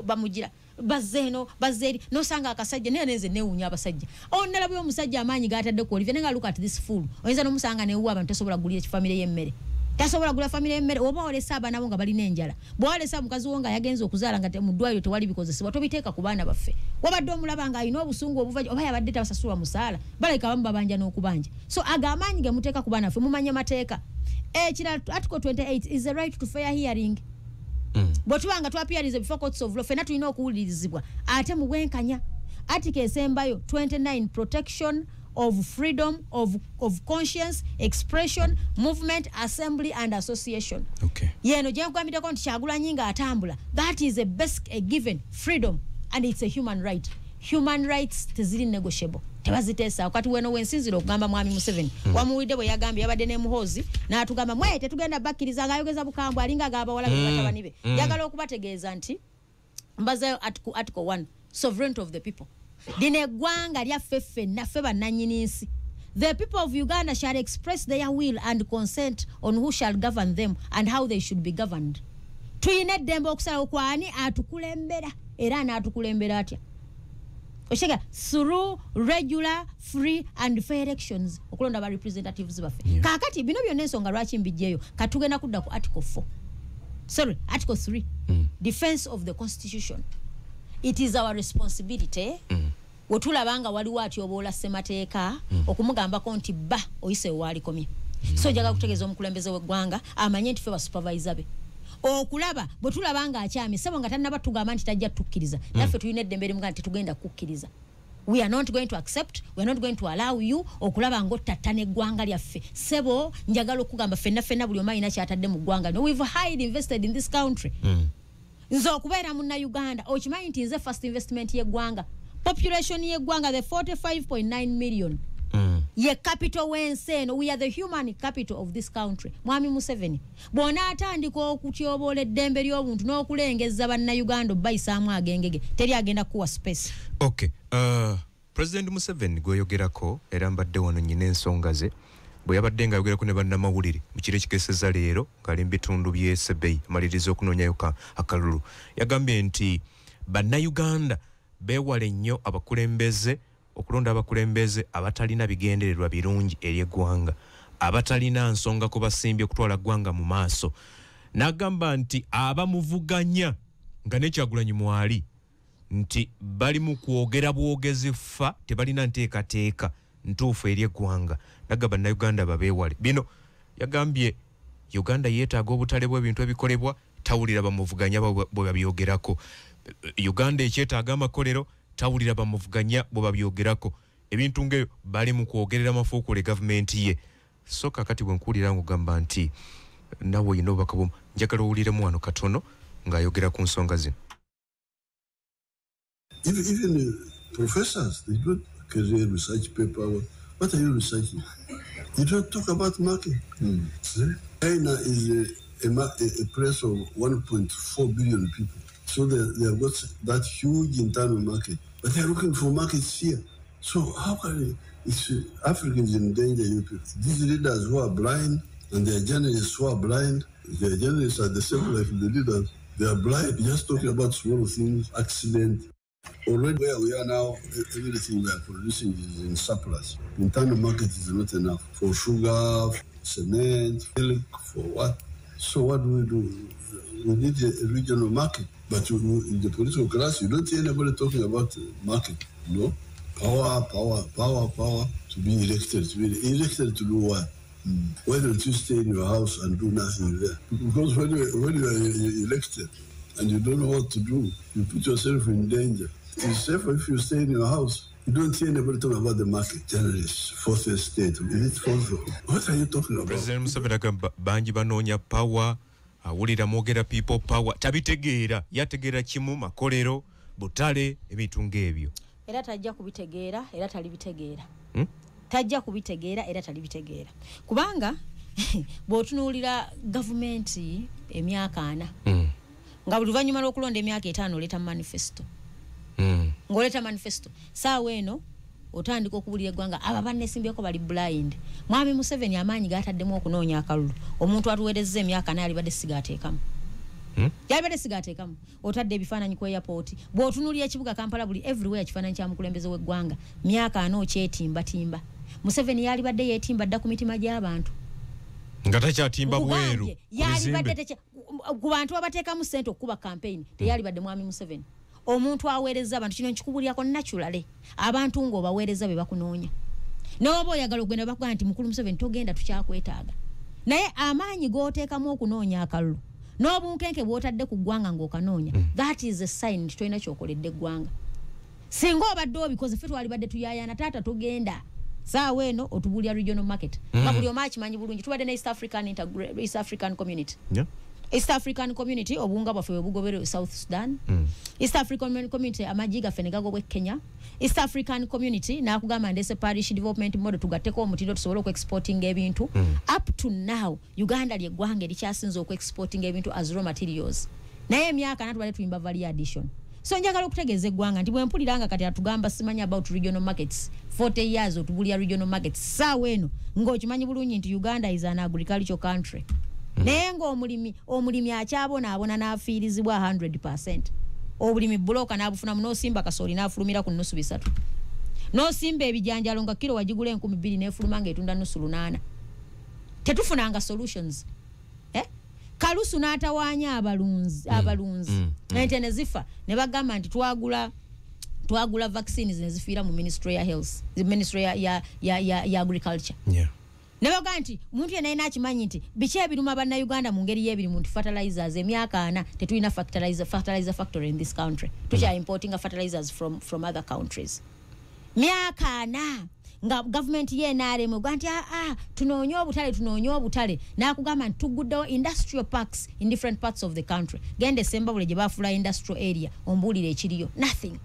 bamugira bazeno bazeri nosanga akasajja naye neze newunya abasajja onalabye omusajja amaanyi gatadde ku Olivia nenga look at this fool oyinza n'omusanga newuwa abantu tasobola gulira ekifamire y'emmere tasobola gula family y'emmere oba olesa abaana bo nga balina enjala bwalesa mukazi wo nga yagenza okuzaala nga mu ddwaliro tewali bikozesebwa tobiteeka ku baana baffe wabadde omulaba nga alina obusungu obuva oba yabadde tabasasulwa musaala baleka bamu babanja n'okubanja so agamaanyi ge muteeka ku baana ffe mumanye mateeka ekirala article 28 is the right to fair hearing bwetubanga twapiarize before courts of law fena tulina okuwulirizibwa ate mu bwenkanya article esembayo 29 protection of freedom of conscience, expression, movement, assembly and association. Okay. Yeno je kwambira ko Kyagulanyi nga atambula. That is a basic a given freedom and it's a human right. Human rights teziri negotiable. Tebazitesa wakati weno wensinziro okugamba mwami Museveni wamuwidde bwe yagambye yabadde ne muhozi n'atugamba mwete tugenda bakkiriza ngayogeza bukambwe alinga gaba walabe batabani be yagala okubategeeza nti mbazayo article 1 sovereignty of the people dine eggwanga lyaffe ffenna ffe bannannyini nsi. The people of Uganda shall express their will and consent on who shall govern them and how they should be governed. Tuyina eddembe okusalawo kwani atukulembera era n'atukulembera atya. Oshega through regular, free and fair elections okulonda ba representatives baffe. Kakati bino byonna ensonga lwaki mbijjeyo katugenda kudda ku article 4. Sorry, article 3. Defense of the constitution. It is our responsibility. Wotulabanga waliwo atyobola ssemateeka okumugambako nti ba oyise wali komye. So jaga kutegeeza omukulembeze w'eggwanga amanye nti ffe ba supervisor be. Okulaba bwe tulabanga akyami sebo nga tannaba tugamba nti tajja tukkiriza naffe tulina eddembe limu nga nti tugenda kukkiriza. We are not going to accept, we are not going to allow you okulaba ng'ottattana eggwanga lyaffe. Sebo njagala okugamba ffenna buli omu alina kyatadde mu ggwanga. No, we've highly invested in this country. Nze okubeera munna Uganda okimanyi nti nze first investment y'eggwanga. Population y'eggwanga the 45.9 million. Ye capital w'ensi eno. We are the human capital of this country. Mwami Museveni bw'ona atandika okutyoboola eddembe ly'obuntu n'okulengeza bannayuganda bayisaamu agengege teri agenda kuwa space. Okay. President Museveni gweyogerako era mbadde wano nnyina ensonga ze bwe yabadde ng'ayogerako ne bannamawulire mu kiro ekigezesa leero ng'ali mu bitundu by'e Sebei amaliriza okunoonyayo akalulu yagambye nti bannayuganda beewale nnyo abakulembeze okulonda abakulembeze abatalina bigendererwa birungi eri eggwanga abatalina nsonga ko basimbye okutwala ggwanga mu maaso. N'agamba nti abamuvuganya nga ne Kyagulanyi mwali nti bali mu kwogera bwogezi ffa tebalina nteekateeka ntuufu eri eggwanga. N'agamba bannayuganda babeewale bino. Yagambye Uganda yeetaaga obutale bw'ebintu ebikolebwa tawulira bamuvuganya bwe babyogerako. Uganda ekyetaaga amakolero tawulira bamuvuganya bwe babyogerako. Ebintu ng'ebyo bali mu kwogerera mafuukule gavumenti ye. So kakati bwe nkuwulira ng'ogamba nti nawe olina obubaka bwomu njagala owuliremu wano katono ng'ayogera ku nsonga zino. Even professors, they don't carry research paper. What are you researching? You don't talk about market. China is a place of 1.4 billion people. So they have got that huge internal market. But they are looking for markets here. So how can Africans in danger? These leaders who are blind and their journalists who are blind, their journalists are the same like the leaders. They are blind, just talking about small things, accident. Already where we are now, everything we are producing is in surplus. Internal market is not enough for sugar, cement, milk, for what? So what do? We need a regional market. But in the political class, you don't hear anybody talking about market. No? Power to be elected. To be elected to do what? Why don't you stay in your house and do nothing there? Because when you are elected and you don't know what to do, you put yourself in danger. It's safer if you stay in your house. You don't hear anybody talk about the market. Journalists, fourth estate. What are you talking about? President Museveni agamba bangi banoonya power, awulira mwogera people power. Tabitegeera, yategeera kimu makolero, butale, ebintu ng'ebyo. Era tajja kubitegeera, era talibitegeera. Tajja kubitegeera, era talibitegeera. Kubanga bw'otunuulira gavumenti emyaka 4. Nga buli luvannyuma lw'okulonda emyaka 5 oleeta manifesto. Ngoleta manifesto. Saawa eno otandika okubulira eggwanga aba bannesimbyeko bali blind. Mwami Museveni amaanyi gataddemu okunoonya akalulu. Omuntu atuweerezza emyaka 4 alibadde sigateekamu. Yalibadde sigateekamu. Otadde ebifaananyi ku airport. Bw'otunuulira ekibuga Kampala buli everywhere kifaananyi kya mukulembeze w'eggwanga. Myaka 4 okyetimbatimba. Museveni yalibadde yeetimba dda ku mitima gy'abantu. Nga takyatimba bweru. Yalibadde ku bantu abateekamu ssente okukuba campaign teyalibadde mwami Museveni. Omuntu aweereza abantu kino nkikubulyako naturally abantu ng'obaweereza be bakunoonya n'oba oyagala okugenda bakugamba nti mukulu Museveni togenda tukyakwetaaga naye amaanyi g'oteekamu okunoonya akalulu n'obunkenke bw'otadde ku ggwanga ng'okanoonya that is a sign nti tolina kyokoledde eggwanga singa obadde obikoze ffe twalibadde tuyaayana taata togenda saawa eno otubulya regional market nga buli omu akimanyi bulungi tubadde ne East African community East African community obunga bwaffe bwebugobere South Sudan East African community amagi gaffe ne gagobwe Kenya East African community nakugamba ndese parish development model tugatteko omutindo tusobole ku-exporting ebintu up to now Uganda ly'eggwanga likyasinze ku-exporting ebintu as raw materials naye emyaka natubadde tuyimba value addition so njagala okutegeeza eggwanga nti bwe mpuliranga kati atugamba simanyi about regional markets 40 years otubulya regional markets saawa eno ng'okimanyi bulungi nti Uganda is an agricultural country naye ng'omulimi akyabonaabona n'afiirizibwa 100% obulimi buloka n'abufunamu n'osimba kasooli n'afulumira ku nnusu 3 n'osimba ebijanjalo nga kilo wagigula 2,000 n'efuluma ng'etunda nnusu 8 tetufunanga solutions kalusu n'atawaanya abalunzi ente ne zifa ne bagamba nti twagula vaccines ne zifiira mu ministry ya health ministry ya agriculture ne bagamba nti muntu yenna ayina akimanyi nti biki ebiruma bannayuganda mu ngeri y'ebirimu nti fertilizers emyaka 4 tetulina fertilizer factory in this country tukya importing fertilizers from other countries myaka 4 nga government ye NRM gwanti tunoonya obutale nakugamba nti tuguddewo industrial parks in different parts of the country gende semba bule gye bafula industrial area ombulire ekiriyo nothing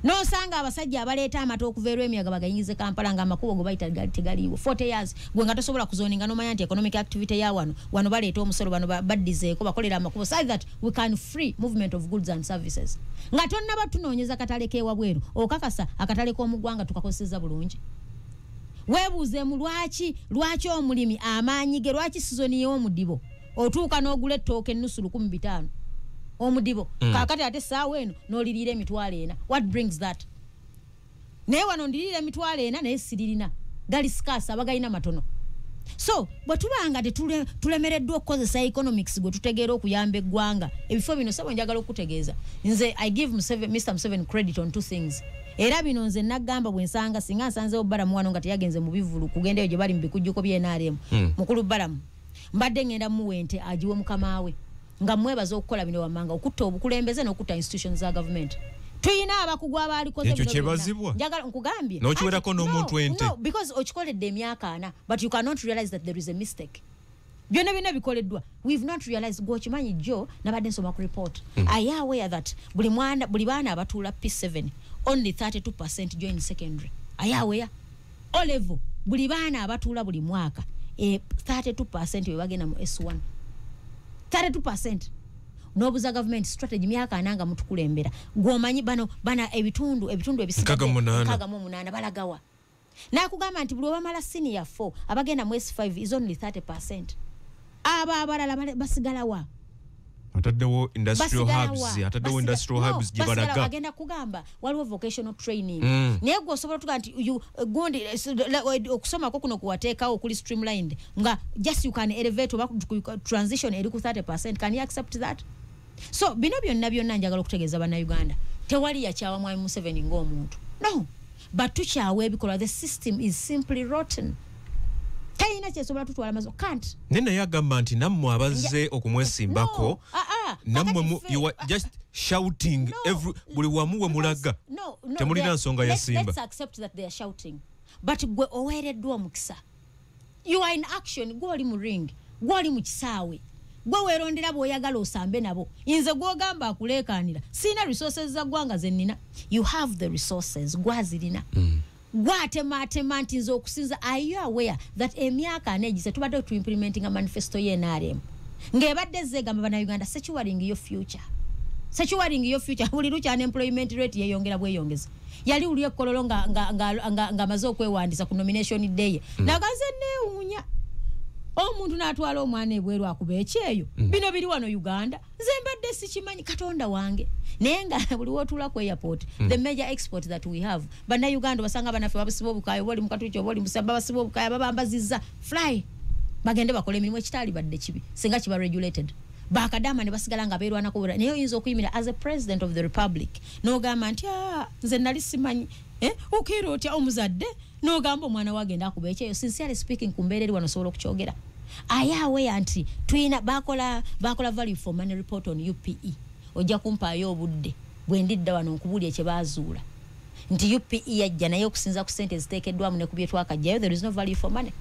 no sanga abasajja abaleeta amata okuveerwa emiyaga bagayingize Kampala nga amakubo go bayita tegaliwo 40 years gwe nga tosobola kuzoninga nomanya nti economic activity ya wano baleeta omusolo bano baddizeeko bakolera amakubo so that we can free movement of goods and services nga tonna batunoonyeza katale keewa bweru okakasa akatale k'omugwanga tukakozeseza bulungi weebuuzeemu lwaki omulimi amaanyi ge lwaki sizoni y'omudibo otuuka n'ogula ettooke ennusu 1,500 omudibo kakati ate saawa eno n'oliriira emitwalo 4 what brings that naye wano ndiriira emitwalo 4 naye siririna gali scarce abagayina matono so bwe tubanga tulemereddwa okukozesa economics gwe tutegeera okuyamba eggwanga ebifo bino sabo njagala okutegeeza nze I give Mr. Museveni credit on 2 things era bino nze nagamba bwe nsanga singa nsanzeewo Balamu wano nga teyagenze mu bivulu kugendayo gye bali mu bikujjuko by'NRM mukulu Balamu mbadde ngenda muwente agiwe mukamaawe nga mwebaza okukola bino wamanga okutta obukulembeze n'okutta institutions za government tuyina abakugwa abalikoze ekyo kyebazibwa njagala nkugambye n'okiwerako n'omuntu ente no because okikoledde emyaka 4 but you cannot realize that there is a mistake byonna bikoleddwa we've not realized gwokimanyi Joe nabadde nsoma ku report I am aware that buli baana abatuula P7 only 32% join secondary I am aware O level buli baana abatuula buli mwaka 32% bwe bagenda mu S1 32% nobuza government strategy myaka ananga mutukulembera gwomanyi bana ebitundu ebisigadde 8 balagawa nakugamba nti buli obamala senior 4 abagenda mu S5 is only 30% abalala basigalawa ataddewo industrial hubs gye balaga bagenda kugamba waliwo vocational training naye gwe osobola tuga nti gundi okusoma ko kuno kuwateekawo okuli streamlined nga just you can elevate oba transition eri ku 30%. Can you accept that? So bino byonna njagala okutegeeza bannayuganda tewali yakyawa Mwami Museveni ng'omuntu no but tukyawa ebikolwa the system is simply rotten. Tayina kyesobola tutwala mazo can't nene yagamba nti nammwe abazze okumwesimbako nammwe you are just shouting every buli wamu we mulaga temulina nsonga ya simba. Let's accept that they are shouting but gwe oweereddwa omukisa you are in action gwoli mu ring gwoli mu kisaawe gwe weerondera bw'oyagala osambe nabo inze gwogamba akuleekaanira sina resources za ggwanga ze nnina you have the resources gwazirina gwatema nti nze okusinza are you aware that emyaka anegise tubadde tu implementing a manifesto ye NRM ng'ebadde zegamba bannayuganda securing your future buli lukya unemployment rate yeyongera bweyongeza yali uli ekkololo nga amaze okwewandiisa ku nomination day nagaze neewuunya omuntu n'atwala omwana ebweru akuba ekyeyo bino biri wano Uganda nze mbadde sikimanyi Katonda wange naye nga buli wotuula ku airport the major export that we have bannayuganda basanga banaffe babasiba obukaayo boli mukatuuki oboli musamba basiba obukaayo babambazizza fly bagende bakole emirimu ekitaali badde kibi singa kiba regulated bakadama ne basigala nga beerwanako bula naye oyinza okuyimira as a president of the republic n'ogamba nti nze nali simanyi okeera otya omuzadde n'ogamba omwana wagenda akuba ekyeyo sincerely speaking ku mbeera eri wano osobola okukyogera ayawe anti tuyina bakola value for money report on UPE ojja kumpaayo obudde bwe ndidda wano nkubulya kye baazuula nti UPE yajja naye okusinza ku sente ziteekeddwamu ne ku bye twakajjayo, there is no value for money.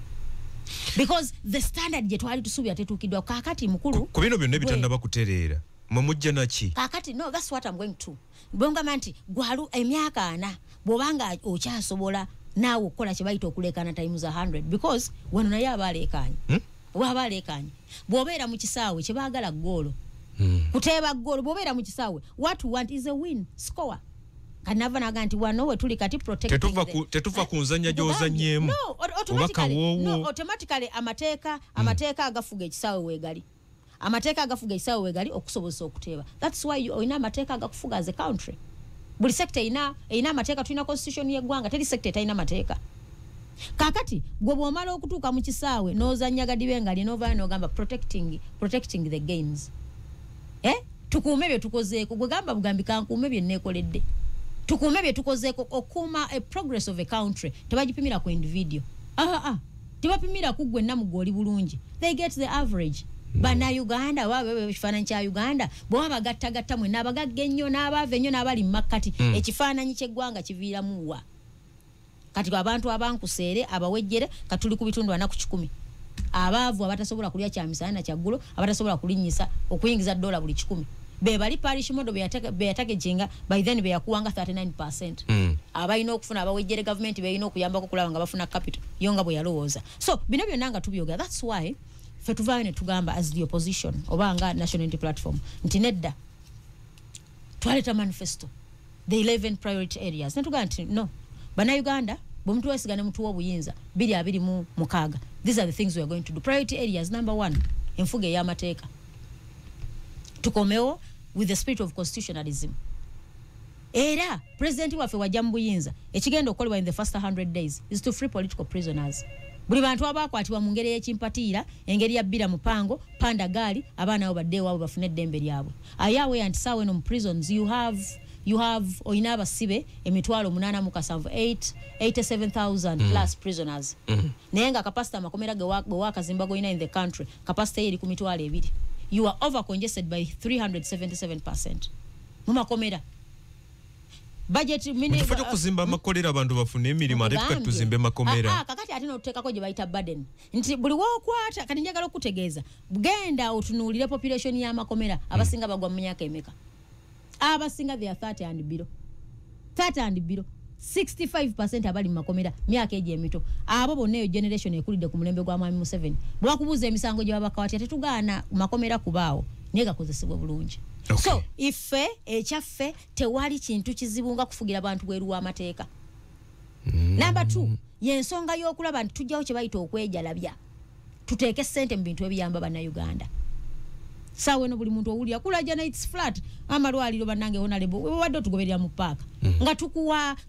Because the standard gye twali tusuubira tetuukiddwa. Kaakati mukulu ku bino byonna ebitannaba kutereera mwe mujja naki? Kaakati no, that's what I'm going to. Bwongamba nti gwalu emyaka 4 bw'obanga okyasobola naawe okukola kye bayita okulekana times 100, because wano naye abaleekanye wabaleekanye bw'obeera mu kisaawe kye baagala ggoolo kuteeba ggoolo, bw'obeera mu kisaawe what we want is a win score. Kanava naga nti wano we tuli kati protecting tetuva ku nzanya gy'ozanyeemu. No, automatically amateeka agafuga ekisaawe weegali. Amateeka agafuga ekisaawe weegali okusobozesa okuteeba. That's why oyina amateeka agakufuga as a country. Buli sector ina amateeka, tulina constitution y'eggwanga, teri sector etayina mateeka. Kakati gwe bw'omala okutuuka mu kisaawe n'ozannya gadibengali n'ovaayo n'ogamba protecting the games. Tukuume bye tukozeeko, gwe gamba bugambi kankuume bye neekoledde. Tukuume bye tukozeeko okuuma a progress of a country. Tebagipimira ku individual. Tebapimira ku gwe namu gw'oli bulungi. They get the average. Bana Uganda wawe ekifaananyi kya Uganda bwe bagattagatta mwe n'abagagga ennyo n'abaava ennyo n'abali mu makkati ekifaananyi ky'eggwanga kiviiramu wa. Kati abantu abankuseere abawejjere katuli ku bitundu 4 ku 10. Abaavu abatasobola kulya kya misana kya ggulo, abatasobola kulinnyisa okuyingiza $1 buli 10. Be bali parish model be yatagejenga by then be yakuwanga 39%. Abayina okufuna abawejjere government be yina okuyambako kulaba nga bafuna capital yonga bwe yalowooza. So bino byonna nga tubyoga. That's why fetuvayo ne tugamba as the opposition obanga national unity platform nti nedda twaleta manifesto the 11 priority areas netugamba nti no bana Uganda bomuntu wesigane mutu w'obuyinza 2026. These are the things we are going to do. Priority areas number 1 enfuga y'amateeka, tukomewo with the spirit of constitutionalism. Era president waffe wajja mu buyinza ekigenda okolebwa in the first 100 days is to free political prisoners. Buli bantu abakwatibwa mu ngeri y'ekimpatiira, engeri ya bbira mupango, panda gaali, abaana abo badde waabwe bafune eddembe lyabwe. Ayawe and sawe no mu prisons you have oyina abasibe emitwalo 87,000 plus prisoners. Naye nga capacity amakomera ge wakazimba goyina in the country capacity eri ku mitwalo 2. You are over congested by 377% mu makomera. Budget minimum mufanya kuzimba makolera abantu bafune emirimu ate tukati tuzimbe makomera. Kakati ate n'otuteekako gye bayita burden nti buli wookwata kati njagala okutegeeza genda otunuulire population y'amakomera abasinga bagwa mu myaka emeka. Abasinga they are 30 and below. 65% abali mu makomera myaka egyo emito. Abo bonna eyo generation ekulidde ku mulembe gwa Mwami Museveni. Bwakubuuza emisango gye babakawati tetugaana makomera kubaawo naye gakozesebwa bulungi. Okay. So ife ekyaffe tewali kintu kizibu nga kufugira abantu bweru w'amateeka. Number 2 yensonga y'okulaba nti tujjawo kye bayita okwejalabya. Tuteeke ssente mu bintu ebiyamba bannayuganda. Sawe no buli muntu owulira kulajana it's flat amalwaliro bannange honorable wadde otugoberera mu park nga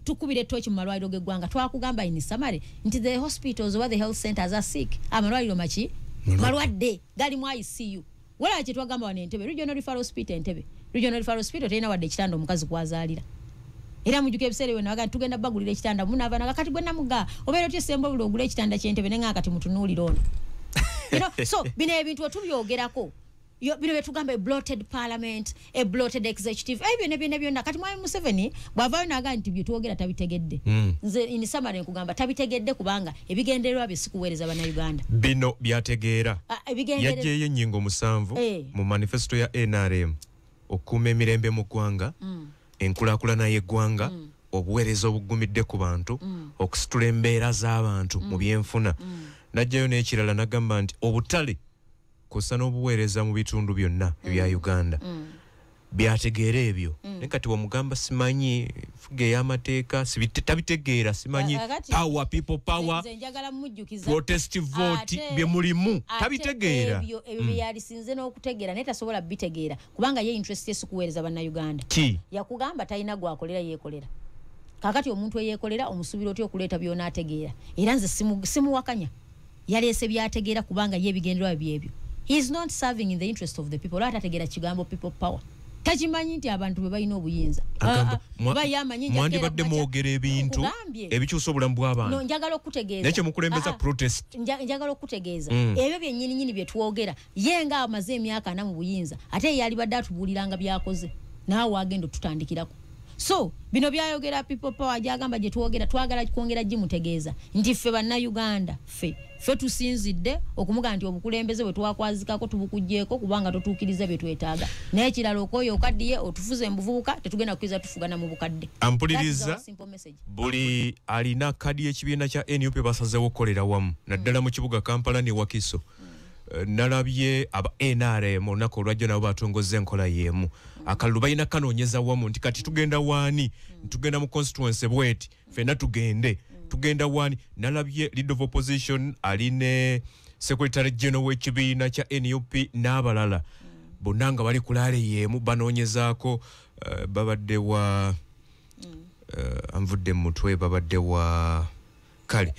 tukubire tochi mu malwaliro geggwanga twakugamba in summary nti the hospitals or the health centers are sick amalwaliro machi malwadde gali mu ICU wala kye twagamba wane Entebbe regional referral hospital tena wadde ekitanda omukazi kwazaalira era mujuke ebiseere wena waga tugenda bagulira ekitanda munava na kati gwenna muga obeera otye sembo bulo ogula ekitanda ky'Entebbe nenga kati mutunuulira ono so bino ebintu otubyogerako bino betugamba bloated parliament, a bloated executive. Ebyo byonna kati Mwami Museveni bwavaayo naga nti bye twogera tabitegedde. Nze in summary nkugamba tabitegedde kubanga ebigendererwa bye sikuweereza bannayuganda. Bino byategeera. Yajjeeyo ennyingo 7 mu manifesto ya NRM okuuma emirembe mu ggwanga, enkulaakulana y'eggwanga, obuweereza obugumidde ku bantu, okusitula embeera z'abantu mu byenfuna. Najjayo n'ekirala nagamba nti obutale kosa n'obuweereza mu bitundu byonna ebya Uganda byategeera ebyo. Naye kati wamugamba simanyi fuge y'amateeka tabitegeera simanyi power people power protest vote bye mulimu tabitegeera. Ebyo byalisinze n'okutegeera naye tasobola bitegeera kubanga ye interest esikuweereza bannayuganda. Yakugamba talina gwakolera yeekolera. Kakati omuntu eyeekolera omusuubira otya okuleeta byona ategeera. Era nze simuwakanya yaleese byategeera kubanga ye ebigendererwa byebyo. He is not serving in the interest of the people. Lata tegera kigambo people power. Tachimanyi nti abantu bwe balina obuyinza. Mwandi badde mwogera ebintu ebikyusa obulamu bw'abantu. No, njagala okutegeeza. Nekyo mukulembeza protest. Njagala okutegeeza. Ebyo byennyini bye twogera. Ye nga amaze emyaka 4 mu buyinza. Ate yali badde atubuuliranga byakoze. Naawe agenda tutandikirako. So bino byayogera people power jagamba je tuogera twagala kwongera jimutegeeza nti ffe banna Uganda ffe tusinzidde okumuga nti obukulembeze bwe twakwazikako tubukujjeeko kubanga totuukiriza bye twetaaga naye kirala okoyo okaddiye otufuze embuvubuka tetugenda kukiza tufugana mu bukadde. Ampuliriza buli alina kadi y'ekibiina kya NUP basazeewo okukolera wamu naddala mu kibuga Kampala ne Wakiso. Nalabye aba NRM olunaku olwajjo nabo batongoza enkola y'emu akalulu balina kanoonyeza wamu nti kati tugenda waani tugenda mu constituency bweti ffenna tugenda waani. Nalabye leader of opposition aline secretary general w'ekibiina kya NUP n'abalala bonna nga bali kulaale y'emu banoonyezaako babadde wa anvudde mutwe babadde wa kale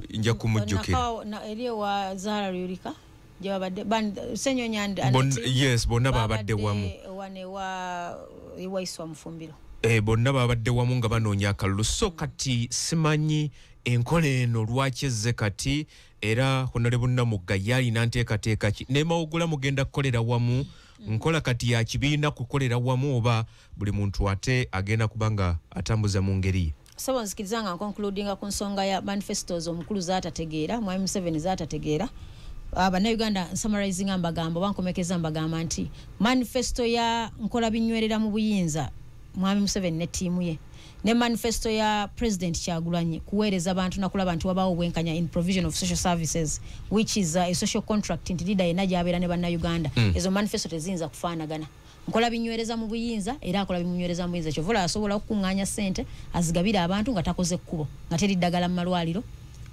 nja kumujjukira eriyo wa Zahara Yurika jabadde senyo nyande yes bonna babadde wamu wane wa iwaiswa Mufumbiro bonna babadde wamu nga banoonya akalulu so kati simanyi enkola eno lwakyezze kati era Honorable Namugga yalina nteekateeka ki ne mawugula mugenda kukolera wamu nkola kati ya kibiina kukolera wamu oba buli muntu ate agenda kubanga atambuza mu ngeri so nzikirizanga concluding ku nsonga ya manifestos omukulu zaatategeera mwami 7 zaatategeera Uganda summarizing ambagambo bankomekeza ambagamba nti manifesto ya nkola binywerera mu buyinza mwami 7 ne tiimu ye ne manifesto ya President Kyagulanyi kuweereza abantu nakulaba nti wabawo bwenkanya in provision of social services which is a social contract nti leader yena gyabera ne banna Uganda ezo manifesto teziyinza kufaanagana nkola binywereza mu buyinza era akola binywereza mu buyinza kyovola asobola okukunganya ssente azigabira abantu nga takoze kkubo nga teri ddagala mu malwaliro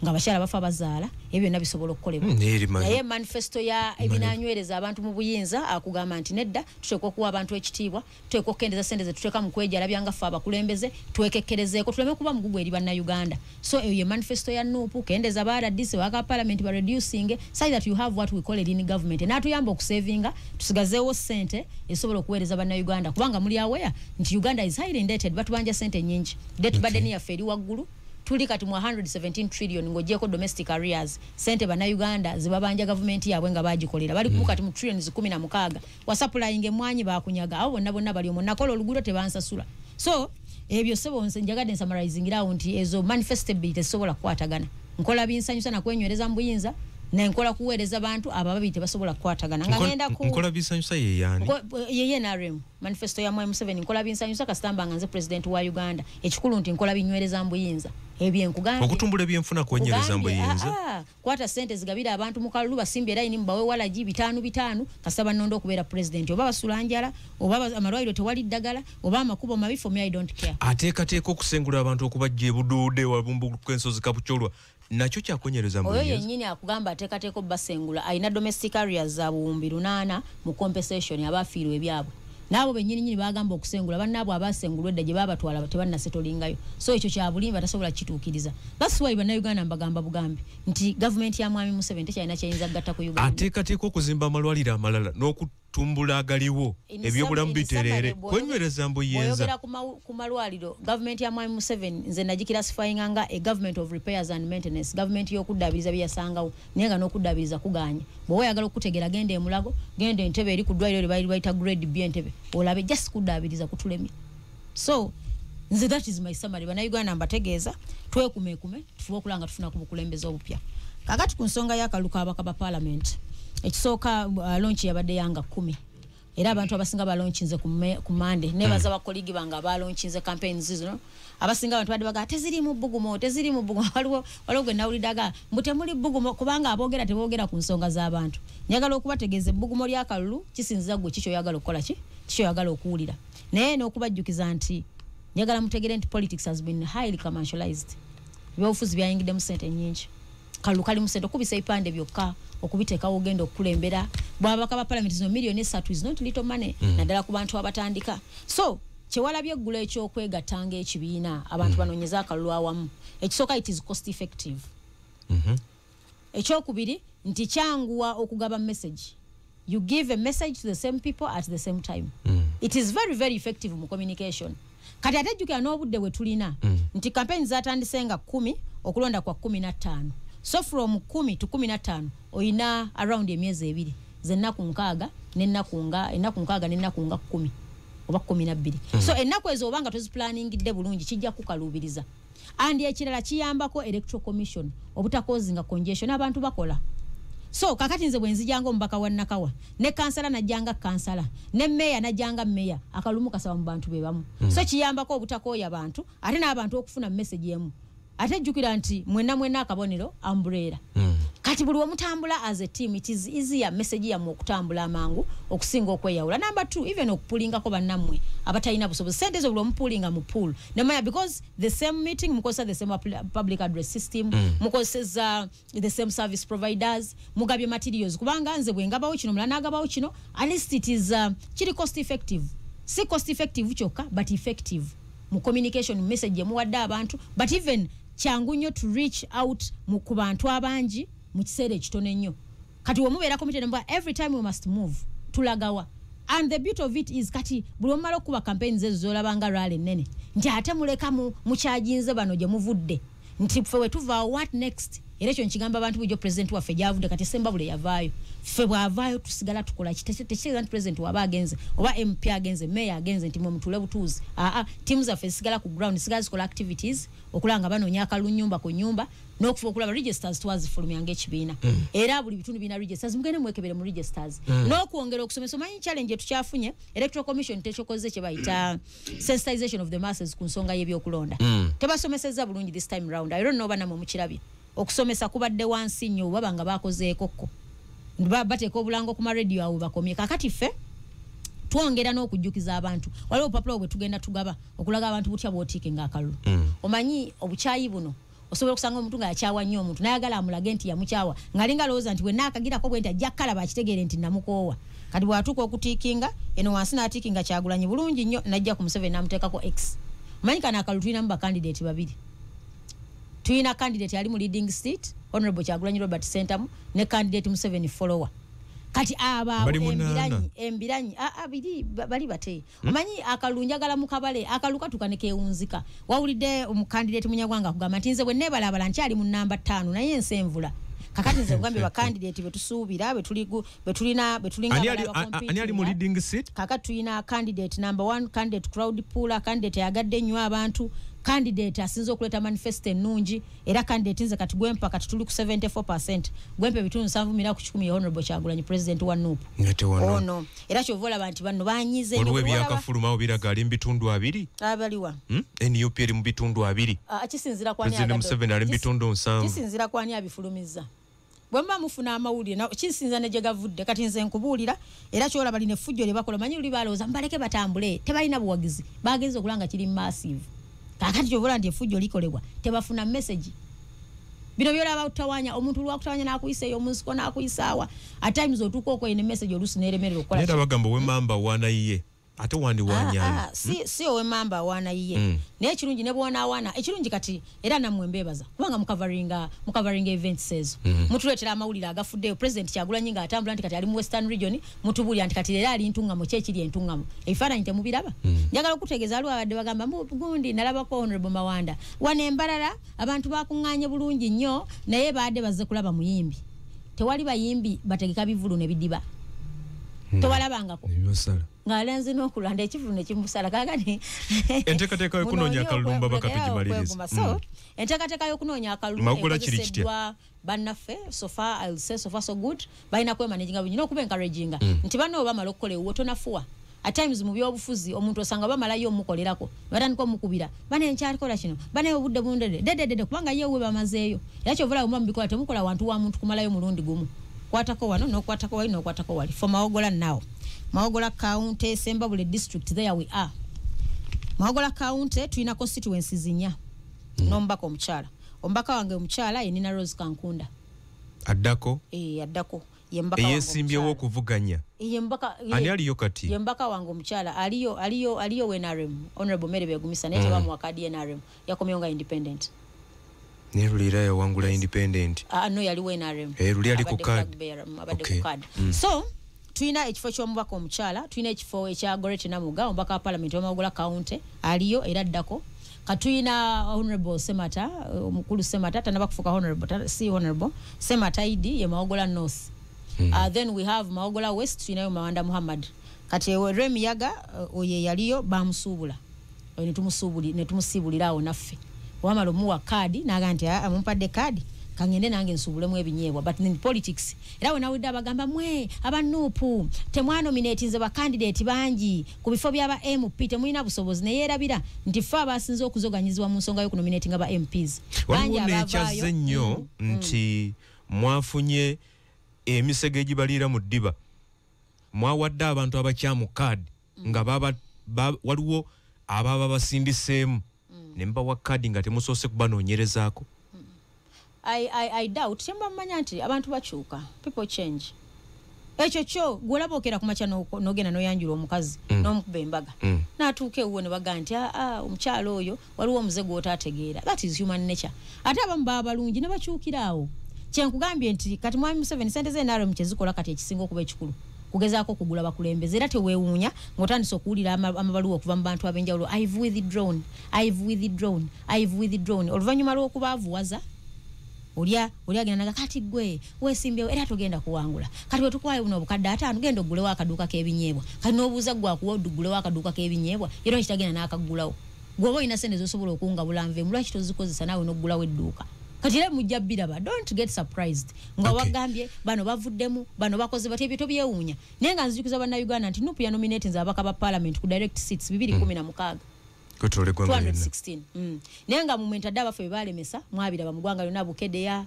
nga bakyala bafa bazaala ebyo nabisobola okukolebwa naye manifesto ya ebinanywereza abantu mu buyinza akugamba nti nedda tuteekwa okuwa abantu ekitiibwa tuteekwa okukendeza sente ze tuteeka mu kwejala byangaffe abakulembeze twekekkerezeeko tuleme kuba mugugu eri banna Uganda so eyo ye manifesto ya Nuupu kendeza ba RDC waka parliament ba reducing so that you have what we call it in government natuyamba okusavinga tusigazeewo sente esobola okuweereza banna Uganda kubanga muli aware nti Uganda is highly indebted batubanja sente nyingi debt burden yaffe eri waggulu tuli kati mu 117 trillion ngojeko domestic arrears sente bana Uganda zibabanja government yabwe nga bagikolera bali kumuka mu trillions 16 wa supplying emwanyi bakunyaga abo bonna bali omo nakola olugudo tebansasula so ebyo sebo nsenjagade summarizing round ezo manifestability sobola kwatagana nkola binsanyusa na kwenywereza mbuyinza na nkola kuweereza abantu abababi tebasobola kwatagana nga ngenda ku nkola binsanyusa ye yani ye NRM manifesto ya M7 nkola binsanyusa kasitamba nga nze president wa Uganda ekikulu nti nkola binywereza mbuyinza ebyenkugamba okutumbula ebyenfuna kwenyereza mbuyinza kwata sente zigabira abantu mu kalulu basimbye line mbawe wala ji 5 kasaba nondo okubeera president oba basulanjala oba amalwaliro tewali ddagala oba amakubo mabifo me I don't care ateekateeka okusengula abantu okubajja ebuduude wabumbu kwensozi kabucholwa nakyo kyakwenyereza mbuyinza oyo yennyini akugamba ateekateeka obbasengula alina domestic areas za buwumbi 8 mu compensation abafiirwa ebyabwe nabo bennyini bagamba okusengula bannabo abasengulwa edda gye babatwala tebanna setolingayo so ekyo kya bulimba tasobola kituukiriza that's why banna Uganda mbagamba bugambi nti government ya mwami Museveni tekyalina kyayinza gatta ku Uganda ateekateeka okuzimba amalwaliro amalala n'okutumbula agaliwo ebyobulamu biterere kwenywereza mbuyinza oyogera ku malwaliro government ya mwami Museveni nze nagikirasifying nga a government of repairs and maintenance government y'okuddaabiriza byeyasangawo naye nga n'okuddaabiriza kuganye bwe oyagala okutegera genda emulago genda entebe eri ku ddwaliro lye bayita grade B entebe olabe just kuddaabiriza kutulemye so nze that is my summary bana Uganda mbategeeza twekume tufuba okulanga tufuna ku bukulembeze obupya kakati ku nsonga y'akaluka abakaba parliament ekisooka launch yabadde yanga 10 era abantu abasinga balaunchinze ku Monday nebaza bakoligi banga balaunchinze campaigns zino abasinga abantu badde baga teziri mu bugumo waliwo gwe nawulidaga mbute muli bugumo kubanga aboogera teboogera ku nsonga z'abantu nyagala okubategeeza ebbugumo lya kalulu kisinziza gwe kikyo yagala okukola kikyo yagala okuwulira naye n'okubajjukiza nti nyagala mutegere nti politics has been highly commercialized ebyobufuzi byayingidde mu sente nyingi kalulu kali mu sente okubisa ipande byokka okubiteekawo ogenda okukulembera bwabaka ba parliament zino million 3 is not little money naddala ku bantu abatandika so kyewalabye eggula ekyokwegattanga ekibiina abantu banoonyeza akalulu awamu ekisooka it is cost effective ekyokubiri nti kyanguwa okugaba message you give a message to the same people at the same time it is very very effective mu communication kati ate jjukira n'obudde bwe tulina nti campaign zatandise nga 10 okulonda kwa 15 so from 10 to 15 oyina around emyezi 2 zennaku 6 n'ennaku 6 n'ennaku 10 oba 12 so ennaku ezo obanga toziplaningidde bulungi kijja kukalubiriza andi ekirala kiyambako electoral commission obutakozinga congestion abantu bakola so kakati nze bwenzijanga omubaka wa Nakawa ne kansala najjanga kansala ne meya najjanga meya akalumu kasaba mu bantu bebamu so kiyambako obutakoya abantu ate n'abantu okufuna message yemu ate jukira nti mwenna akabonero umbrella kati buli omutambula as a team it is easier message ya mukutambula amangu okusinga okweyawula number 2 even okupulinga ko bannamwe abatayina busobozi sente zo buli omupulinga mu pool nemaya because the same meeting mukosa the same public address system mukoseza the same service providers mugabye materials kubanga nze bwengabawo kino mulana agabawo kino at least it is kiri cost effective si cost effective choka but effective mu communication message ya muwadde abantu but even kyangu nnyo to reach out mu kubantu abangi mu kiseera ekitone nnyo kati womubeera committed mbwa every time we must move tulagawa and the beauty of it is kati buli omala okuba campaigns ezo zolabanga rally nene nti ate muleka mukyajinze bano gye muvudde nti ffe wetuva what next era ekyo nkigamba abantu bulijjo president waffe gyavudde kati semba bule yavaayo ffe bwavaayo tusigala tukola tekitegeeza nti president waba agenze oba MP agenze mayor agenze nti mutule butuuzi timu zaffe zisigala ku ground zisigala zikola activities okulanga banoonya akalunyumba ku nyumba n'okufa okulaba registers twazifulumyanga ekibiina era buli bitundu bina registers mugende mwekebere mu registers n'okwongera okusomesa omanyi challenge tukyafunye electoral commission tekyokoze kye bayita sensitization of the masses ku nsonga y'ebyokulonda tebasomesezza bulungi this time round I don't know banamwe mukirabye okusomesa kubadde wansi nnyo babanga bakozeekokko bateeka obulango ku maradio awo bakomye kakati ffe twongera n'okujjukiza abantu waliwo opapula bwe tugenda tugaba okulaga abantu butya bw'otiikinga akalulu omanyi obukyayi buno osobola okusanga omuntu ng'akyawa nnyo omuntu nayagala amulage nti yamukyawa ng'alinga lowooza nti wenna akagirako bwe nti ajja kkalaba akitegeere nti namukoowa kati bw'atuuka okutiikinga eno wansi n'atiikinga Kyagulanyi bulungi nnyo najja ku Museveni n'amuteekako X omanyi kana akalulu tulinamu bakandidate babiri tuyina candidate ali mu leading seat Honorable Kyagulanyi Robert Sentamu ne candidate Museveni follower kati aba embiranyi bali bate omanyi akalunjagala mukabale akaluka tukaneke unzika wawulide omukandidate munyagwanga kugamba nti nze bwe nebalabala nkyali mu namba 5 naye ensenvula kakati nze kugambe ba candidate betusuubira betulina ani ali mu leading seat kakati tuyina candidate number 1 candidate crowd puller candidate yagadde nnyo abantu candidate asinze okuleta manifesto ennungi era candidate nze kati gwempa kati tuli ku 74% gwempa ebitundu 7 Honorable Kyagulanyi president wa NUP ono era kyovola abantu banno banyize olwe byakafuluma obiraga ali mbitundu 2 abaliwa NUP eri mu bitundu 2 kisinzira kwani president Museveni ali mbitundu 7 kisinzira kwani abifulumiza bwemba mufuna amawulire na kisinza ne jegavudde kati nze nkubuulira era kyola bali ne fujjo lye bakola manyi uli balooza mbaleke batambule tebalina buwagizi bagenze okulanga kiri massive kakati kyovola nti efujjo likolebwa tebafuna message bino byolaba utawanya omuntu lwakutawanya nakuyiseeyo omunsiko nakuyisaawa at times otuuka okoyine message olusi neeremerera okukola era bagamba wemamba wana iye ate wandi wanyana si owemamba wana iye naye ekirungi ne bwona awana ekirungi kati era namwe mbebaza kubanga mukavaringa events ezo mutuletera amawulire agafuddeyo president Kyagulanyi nga atambula nti kati ali mu western region mutubulya nti kati era ali ntungamo kyekiri entungamo ebifaananyi temubiraba njagala okutegeeza aliwo abadde bagamba gundi nalabako Honorable Mawanda wane embalala abantu bakuŋŋaanye bulungi nnyo naye baadde bazze kulaba muyimbi tewali bayimbi bategeka bivulu ne bidiba tewalabangako ngalenze n'okulanda ekivulu ne kimusala kaagani enteekateeka y'okunoonya akalumba bakatugimaliriza so enteekateeka y'okunoonya akalumba magula kiri kitya bannaffe so far I'll say so far so good balina kwemanaginga bulungi n'okuba encouraginga nti banno bamala okukola ewuwo tonafuwa at times mu byobufuzi omuntu osanga bamalayo omukolerako batandika omukubira bane enkyalikola kino bane obudde bundede dededede kubanga ye we bamazeeyo era kyovola mu bikola temukola wantu wa muntu kumalayo mulundi gumu kwatako wano n'okwatako wali n'okwatako wali for Mawogola now Mawogola County Sembabule district there we are Mawogola County tulina constituencies nnya n'omubaka omukyala ombaka wange omukyala ye Nina Rose Kankunda addako addako ye mbaka wange eyesimbyewo okuvuganya ye mbaka ani aliyo kati ye mbaka wange omukyala aliyo NRM Honorable Mary Begumisa naye tebamuwa kadi NRM yakomyewo nga independent ne Lulira yawangula independent no yali NRM Luli ali ku card abadde ku card so tuina ekifo ky'omubaka omukyala tuina ekifo ekya Goreti Namuga omubaka wa parliament Mawogola County aliyo era ddako katuyina Honorable Semata omukulu Semata tanaba kufuka Honorable si Honorable Semata ID ye Mawogola North then we have Mawogola West tuinayo Mawanda Muhammad kati Remiyaga oye yaliyo bamusubula ne tumusibulirawo naffe wamalo muwa kadi naganti amumpadde kadi kangende nange nsubulemu ebinyeebwa but in politics era we nawudde abagamba mwe abanuupu temwanominate nze ba candidate bangi ku bifo by'aba MP temulina busobozi ne yeerabira nti ffe abasinze okuzoganyizibwa mu nsonga y'okunominating aba MPs bangi abavaayo nnyo nti mwafunye emisege egibaliira mu ddiba mwawadde abantu abakyamu kadi nga waliwo ababa basindiseemu ne mbawa kadi nga temusoose kubanoonyerezaako. I doubt temba mmanya nti abantu bakyuka, people change. Ekyo kyo gwolaba okera ku makya n'ogenda n'oyanjula omukazi n'omukuba embaga n'atuuka ewuwo ne baga nti omukyalo oyo waliwo omuze gw'otaategeera. That is human nature. Ate abamu baba balungi ne bakyukira awo. Kyenkugambye nti kati mwami Museveni ssente ze NRM kye zikola kati ekisinga okuba ekikulu kugezaako kugula bakulembeze era teweewuunya ng'otandise okuwulira amabaluwa okuva mu bantu ab'enjawulo I've withdrawn oluvannyuma lw'okubaavuwaza olya genda naga kati gwe weesimbyewo era togenda kuwangula kati wetukwayo buno obukadde 5 genda ogulewo akaduuka k'ebinyeebwa kati n'obuuza gwakuwa odugulewo akaduuka k'ebinyeebwa era kitagenda n'akaggulawo gwoba olina sente zosobola okungabula nve lwaki tozikozesa naawe n'oggulawo edduuka kati era mujja biraba don't get surprised nga wagambye bano bavuddemu bano bakoze bati ebyo tobyewuunya naye nga nzijukiza bannayuganda nti nupu yanominate nze ababaka ba parliament ku direct seats 216 216 naye nga mumenta dda abaffe bebalemesa mwabiraba mu ggwanga lyonna bukedeya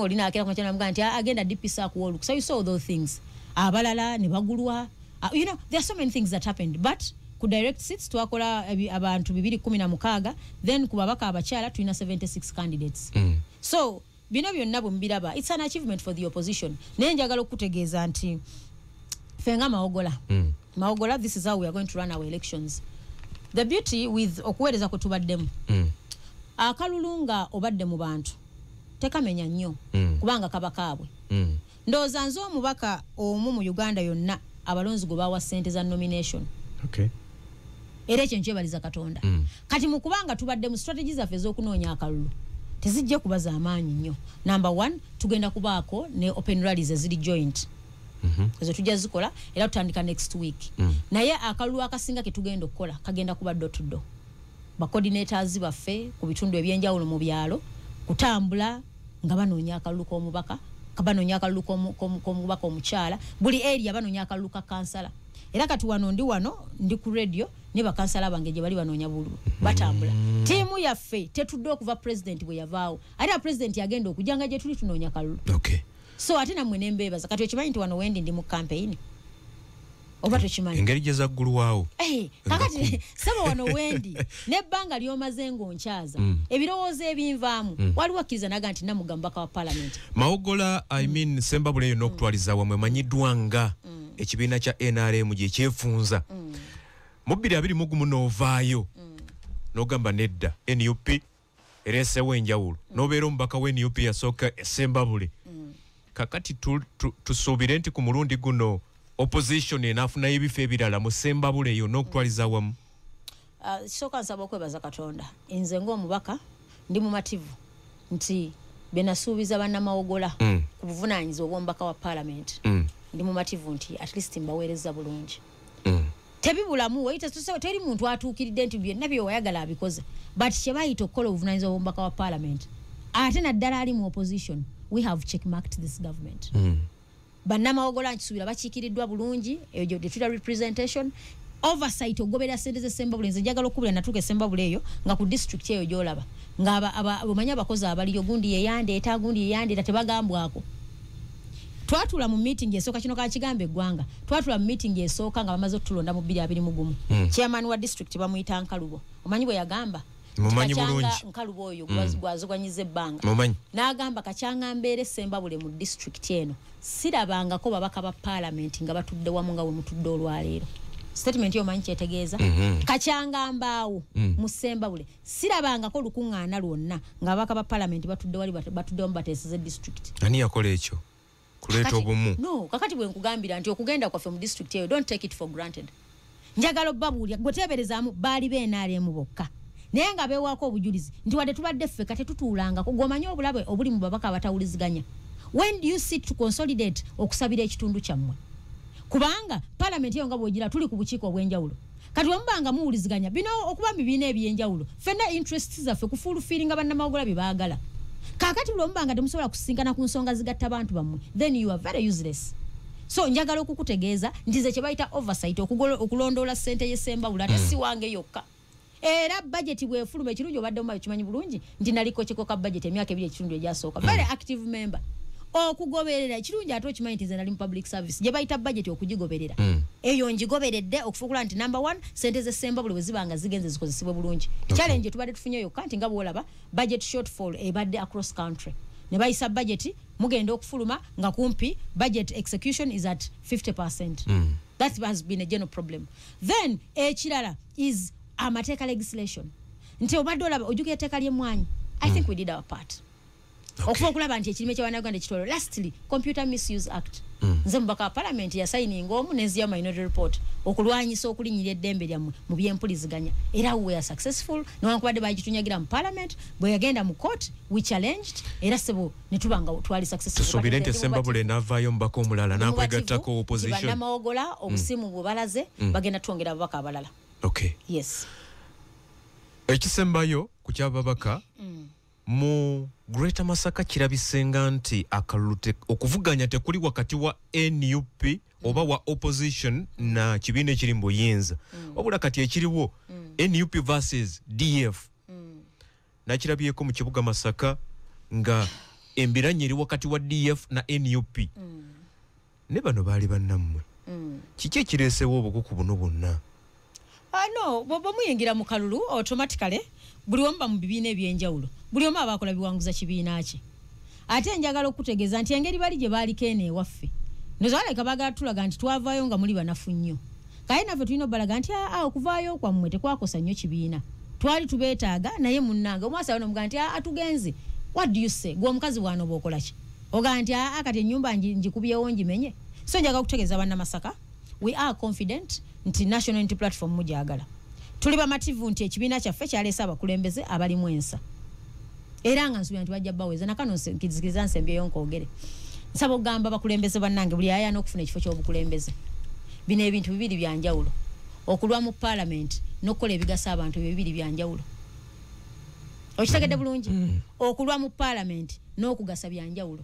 olina akera ku makyana mugaa nti agenda dipisa ku oluku so you saw those things abalala ne bagulwa you know there are so many things that happened but ku direct seats twakola abantu 216 then ku babaka abakyala tulina 76 candidates so bino byonna bwe mbiraba it's an achievement for the opposition naye njagala okutegeeza nti fenga maogola this is how we are going to run our elections. The beauty with okuweereza kwe tubaddemu akalulu nga obadde mu bantu tekamenya nnyo kubanga kaba kaabwe ndowooza nze omubaka omu mu Uganda yonna abalonzi gwe bawa ssente za nomination era ekyo nkyebaliza Katonda kati mu kubanga tubadde mu strategy zaffe ez'okunoonya akalulu tezijja kuba za maanyi nnyo. Number 1 tugenda kubaako ne open rallies eziri joint ezo tujja zikola era tutandika next week naye akalulu akasinga ke tugenda okukola kagenda kuba door to door ba coordinators baffe ku bitundu ebyenjawulo mu byalo kutambula nga banoonya akalulu k'omubaka kabanoonya akalulu k'omubaka omukyala buli area banoonya akalulu ka kansala era kati wano ndi ku radio ne bakansala bange gye bali banoonya bulu batambula tiimu yaffe tetudde okuva president bwe yavaawo ate president yagenda okujanga gye tuli tunoonya akalulu so ate namwe nembeebaza kati okimanyi nti wano wendi ndi mu campaign oba tokimanyi engeri gye zaggulwawo kakati saba wano wendi nebbanga lyomaze ng'onkyaza ebirowoozo ebinvaamu waliwo akkiriza naga nti namugambaka wa parliament mawogola I mean Sembabule yonna okutwaliza wamwe manyiddwa nga ekibiina kya NRM gye kyefunza mu 2021 n'ovaayo n'ogamba nedda NUP ereesewo enjawulo n'obeera omubaka wa NUP yasooka Sembabule kakati tusuubire nti ku mulundi guno opposition enafunayo ebifo ebirala mu Sembabule eyo n'okutwaliza wamu kisooka nsaba okwebaza Katonda nze ng'omubaka ndi mumativu nti benasuubiza bannamawogola ku buvunaanyizibwa obw'omubaka wa parliament ndi mumativu nti at least mbaweereza bulungi tebibulamu teri muntu atuukiridde nti byonna byewayagala abikoze but kye bayita okukola obuvunaanyizibwa obw'omubaka wa parliament ate naddala ali mu opposition we have checkmarked this government bannamawogola nkisuubira bakiikiriddwa bulungi eyo gye tuyita representation oversight ogobera ssente z'Essembabule nze njagala okubira natuuka Essembabule eyo nga ku district eyo gy'olaba nga omanyi abakozi abaliyo gundi yeyandeeta gundi yeyandeeta tebagambwako twatula mu meeting esooka kino kakigamba eggwanga twatula mu meeting esooka nga bamaze okutulonda mu 2021 chairman wa district bamuyita Nkalubo omanyi bwe yagamba mumanyi bulungi Nkalubo oyo gwazogwanyiza ebbanga n'agamba kakyanga mbeere Essembabule mu district eno sirabangako babaka ba parliament nga batudde wamu nga we mutudde olwaleero statement yo manyi kyetegeeza kakyanga mbaawo mu Essembabule sirabangako lukuŋŋaana lwonna nga babaka ba parliament batudde wali batudde wamu bateeseze district ani yakola ekyo kuleeta obumu no kakati bwe nkugambira nti okugenda kwaffe mu district eyo don't take it for granted njagala obbabuulya gwe teeberezaamu baali beenaalemu bokka naye nga beewaako obujulizi nti wadde tubadde ffe kate tutuulangako gw'omanyi obulabe obuli mu babaka abatawuliziganya when do you sit to consolidate okusabira ekitundu kyammwe kubanga parliament yo nga bwogira tuli ku bukiiko obwenjawulo kati wambanga muwuliziganya bino okuba bibiina ebyenjawulo fenna interests zaffe kufulufiringa bannamagola bye baagala kakati bulombanga temusobola kusinkana ku nsonga zigatta bantu bammwe then you are very useless. So njagala okukutegeeza ndize kye bayita oversight okulondoola ssente y'essembawulo ate si wange yokka. Era budget bwefuluma ekirungi obadde omubayo kimanyi bulungi nti naliko kikoka budget emyaka 2 ekitundu egyasooka. Very active member. Okugoberera ekirungi ate okimanyi nti nze nali mu public service gye bayita budget okugigoberera. Eyo njigoberedde okufuukula nti number 1 ssente z'essembawulo bwe zibanga zigenze zikozesebwe bulungi. Challenge tubadde tufunye yokka nti nga bw'olaba budget shortfall ebadde across country. Ne bayisa budget mugenda okufuluma nga kumpi budget execution is at 50%. That has been a general problem. Then ekirala is amateeka legislation. Nti obadde olaba ojjukira etteeka ly'emmwanyi. I think we did our part. Okuva okulaba nti ekirime ky'Abannayuganda kitwalo. Lastly, Computer Misuse Act. Nze mubaka wa parliament ya signing omu n'enzia minority report okulwanyisa okulinyirira eddembe lyammwe mu byempuliziganya. Era we are successful. Newankubadde bagitunyagira mu parliament bwe yagenda mu court we challenged era sebo ne tubanga twali successful. Tusobire nti essembabule n'avaayo mubaka omulala n'akwegattako opposition. Bannamawogola obusimu bwe balaze bagenda twongera ababaka abalala. Okay. Yes. Ekisembayo ku ky'ababaka mu Greater Masaka kirabisenga nti akalute okuvuganya tekuli wakati wa NUP oba wa opposition na kibiina ekiri mu buyinza wabula kati ekiriwo NUP versus DF nakirabyeko mu kibuga Masaka nga embiranye eri wakati wa DF na NUP ne bano baali bannammwe kiki ekireesewo obukuku buno bwonna? No, bwe muyingira mu kalulu automatically buli omu mu bibiina ebyenjawulo buli omu abakola biwanguza kibiina kye. Ate njagala okutegeeza nti engeri bali gye baliko eno ewaffe nozaleka bagala tulaga nti twavaayo nga muli banafu nnyo kale naffe tulina obbalaga nti okuvaayo kwammwe tekwakosa nnyo kibiina twali tubeetaaga naye munnange omwasa wano mugaa nti atugenze. What do you say? Gwe omukazi bw'ano bw'okola ki ogaa nti kati ennyumba ngikubyewo ngimenye. So njagala okutegeeza bannamasaka we are confident nti National Unity Platform mujagala tuli bamativu nti ekibiina kyaffe kyaleese abakulembeze abalimu ensa era nga nsubira nti bajja baweza nakano nkizikiriza nsembyeyo nkoogere nsaba okugamba bakulembeze bannange buli aya n'okufuna ekifo ky'obukulembeze bino ebintu bibiri byanjawulo okulwa mu parliament n'okukola ebigasa abantu bibiri byanjawulo okitegedde bulungi okulwa mu parliament n'okugasa byanjawulo.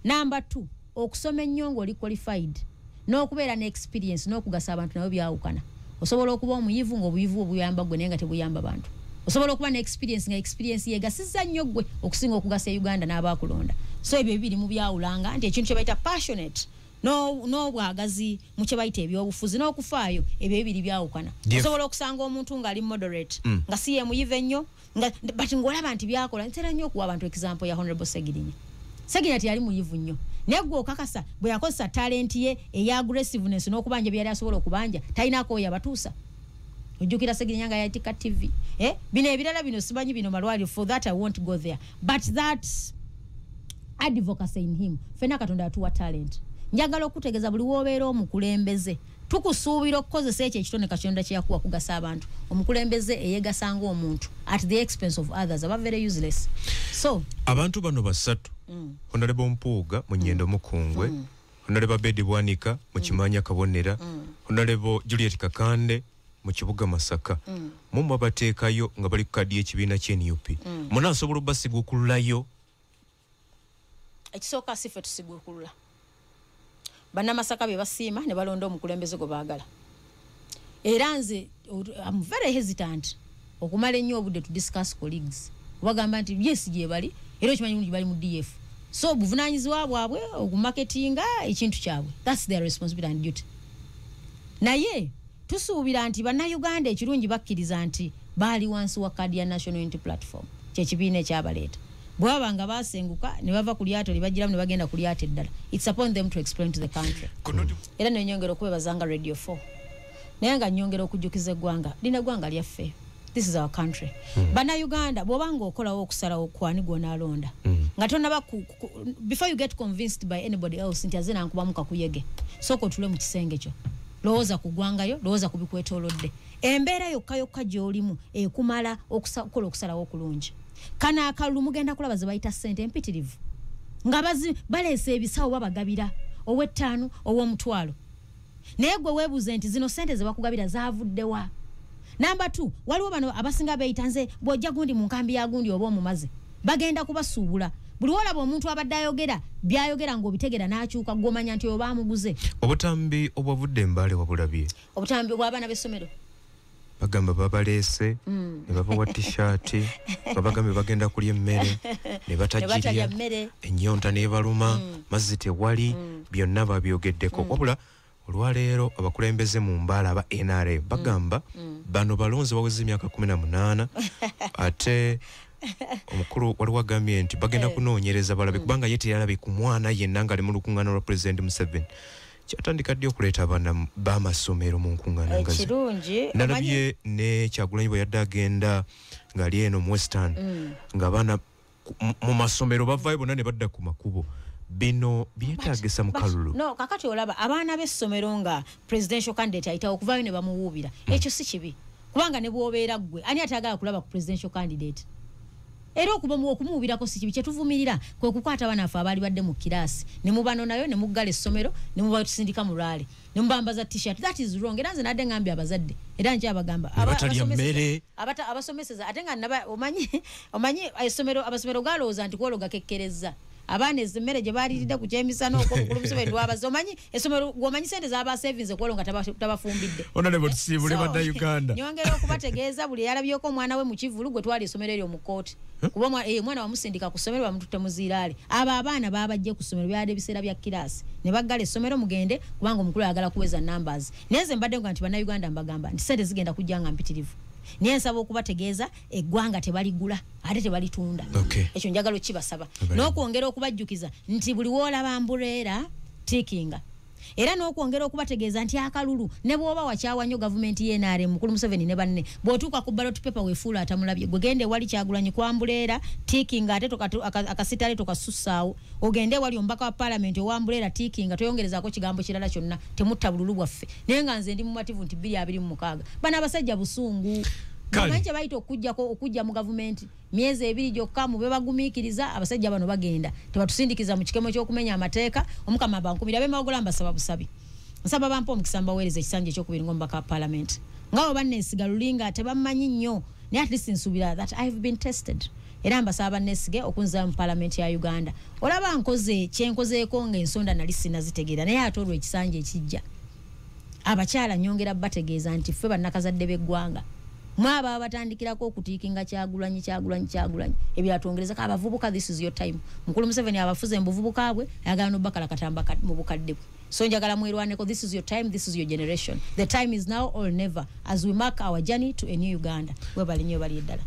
Number 2 okusoma ennyo ng'oli qualified n'okubeera ne experience n'okugasa abantu nabo byawukana. Osobola okuba omuyivu ng'obuyivu obuyamba gwe naye nga tebuyamba bantu. Osobola okuba ne experience nga experience yegasizza nnyo gwe okusinga okugasa Uganda n'abaakulonda. So ebyo bibiri mu byawulanga nti ekintu kye bayita passionate n'obwagazi mu kye bayita ebyobufuzi n'okufaayo ebyo bibiri byawukana. Osobola okusanga omuntu ng'ali moderate nga si ye muyivu ennyo but ng'olaba nti byakola ntera nnyo okuwa abantu example ya Honorable Segirinya. Segirinya tiyali muyivu nnyo naye gwe okakasa bwe yakozesa talent ye eya aggressiveness n'okubanja byali asobola okubanja talinaako yabatuusa. Ojjukira Segirinya nga yatika TV bino ebirala bino simanyi bino malwaliro for that I won't go there but that advocacy in him fena Katonda atuwa talent. Njagala okutegeeza buli woobeera omukulembeze tukusuubira okukozesa ekyo ekitone Katonda kye yakuwa kugasa abantu. Omukulembeze eyegasanga omuntu at the expense of others aba very useless. So abantu bano basatu Honorable Mpuuga mu Nnyendo Mukungwe, Honorable Bedi Bwanika mu Kimanya Kabonera, Honorable Juliet Kakande mu kibuga Masaka. Mumwe bateekayo nga bali ku kadi y'ekibiina ky'NUP. Munaasobola obbasiga okululayo? Ekisooka si ffe tusigwa okulula. Bannamasaka be basiima ne balonda omukulembeze gwe baagala. Era nze I'm very hesitant okumala ennyo obudde to discuss colleagues. Bagamba nti yes gye bali era okimanyi nti bali mu DF. So buvunaanyizibwa bwabwe okumarketinga ekintu kyabwe. That's their responsibility and duty. Naye tusuubira nti bannayuganda ekirungi bakkiriza nti baali wansi wa kadi ya National Unity Platform kyekibiina ekyabaleeta. Bwaba nga basenguka ne bava ku lyato libagiramu ne bagenda ku lyato eddala. It's upon them to explain to the country. Era nenyongera okubebazanga Radio 4 naye nga nyongera okujjukiza eggwanga lina ggwanga lyaffe. This is our country. Bannayuganda bw'obanga okolawo okusalawo kwani gw'onaalonda nga tonaba before you get convinced by anybody else nti azina nkubamu kakuyege sooka otule mu kisenge kyo lowooza ku ggwangayo lowooza ku bikwetoolodde embeera yokka gy'olimu ekumala okukola okusalawo okulungi. Kana akalulu mugenda kulaba ze bayita ssente empitirivu nga baleese ebisawo babagabira ow'ettaano ow'omutwalo naye gwe weebuze nti zino sente ze bakugabira zaavuddewa. Number 2, waliwo bano abasinga beyitanze bw'ojja gundi mu nkambi ya gundi oba omumaze bagenda kubasuubula. Buli olaba omuntu abadde ayogera byayogera ng'obitegera n'akyuka gw'omanya nti oba amuguze. Obutambi obwavudde Mbale wabulabye? Obutambi obw'abaana b'essomero bagamba babaleese ne babawa t-shirt babagambe bagenda kulya emmere ne batajirya ennyonta n'ebaluma mazzi tewali byonna babyogeddeko. Wabula olwaleero abakulembeze mu Mbale aba NRM bagamba bano balonzi baweze emyaka 18 ate omukulu waliwo agambye nti bagenda kunoonyereza balabe kubanga ye teyalabye ku mwana yenna ng'ali mu lukuŋŋaana lwa President Museveni. Kyatandika ddi okuleeta abaana b'amasomero mu nkuŋŋaana ngazi. Nalabye ne Kyagulanyi bwe yadde agenda ng'ali eno mu Western ng'abaana mu masomero bavaayo bonna ne badda ku makubo. Bino byetaagisa mu kalulu. No, kakati olaba abaana b'essomero nga presidential candidate ayitawo okuvaayo ne bamuwuubira. Ekyo si kibi. Kubanga ne bw'obeera ggwe ani atagala kulaba ku presidential candidate? Era okumuwubirako si kibi. Kyetuvumirira kwe kukwata abaana affe abaali badde mu kiraasi ne mubanonayo ne muggala essomero ne mubatusindika mu lwale ne mubambaza t-shirt. That is wrong. Era nze nadde ngambye abazadde era nkyabagamba abasomeseza ate nga naba omanyi abasomero galowooza nti kwologa kekkereza abaana emmere gye baaliridde ku kyemisana okwomukulu Museveni lwabaze omanyi essomero gwomanyi sente zaba savings okwolonga tabafumbidde. Honorable Tusibule bada Uganda. Nyongera okubategeeza buli yalabyeko omwana we mu Kivulu gwe twali essomero eryo mu kooti. Kuba mwana wamusindika ku ssomero bamututte muziiraale. Abo abaana babajje ku ssomero byali ebiseera bya kiraasi ne baggala essomero mugende kubanga omukulu ayagala kuweza numbers. Naye nze mbadde nga nti bannayuganda mbagamba nti sente zigenda kujja nga mpitirivu. Niye nsaba okubategeeza eggwanga tebaligula ate tebalitunda. Ekyo njagala okibasaba n'okwongera okubajjukiza nti buli woolaba Ambuleera tikinga era n'okwongera okubategeeza nti akalulu ne bw'oba wakyawa nnyo gavumenti y'NRM mukulu Museveni ne banne bw'otuuka ku ballot paper weefuula atamulabye gwe gende wali Kyagulanyi ku Ambuleera tikinga ate akasitale tokasussaawo ogende wali omubaka wa paalamenti owa Ambuleera tikinga toyongerezaako kigambo kirala kyonna temutta bululu bwaffe naye nga nze ndi mumativu nti 226 bano abasajja busungu Bamanyi kye bayita okujja mu gavumenti myezi 2 gyokka mu be bagumiikiriza abasajja bano bagenda tebatusindikiza mu kikemo ky'okumenya amateeka omukama bankumira bemawogula mbasaba busabi nsaba bampa omukisa mbaweereza ekisanja ekyokubiri ng'omubaka wa paalamenti ngabo banneesiga lulinga tebamanyi nnyo naye at least nsubira that I've been tested era mbasaba banneesige okunzira mu paalamenti ya Uganda olaba nkoze kyenkozeeko ng'ensonda nali sinazitegeera naye ate olwo ekisanja ekijja abakyala nyongera bategeeza nti ffe bannakazadde b'eggwanga mwaba abatandikirako okutiikinga Kyagulanyi ebyatongerezako abavubuka. This is your time. Mukulu Museveni abafuze mbuvubuka bwe ayagala n'obbakala katamba mu bukadde bwe. So njagala mwerwaneko. This is your time. This is your generation. The time is now or never as we mark our journey to a new Uganda. Webali nnyo bali eddala.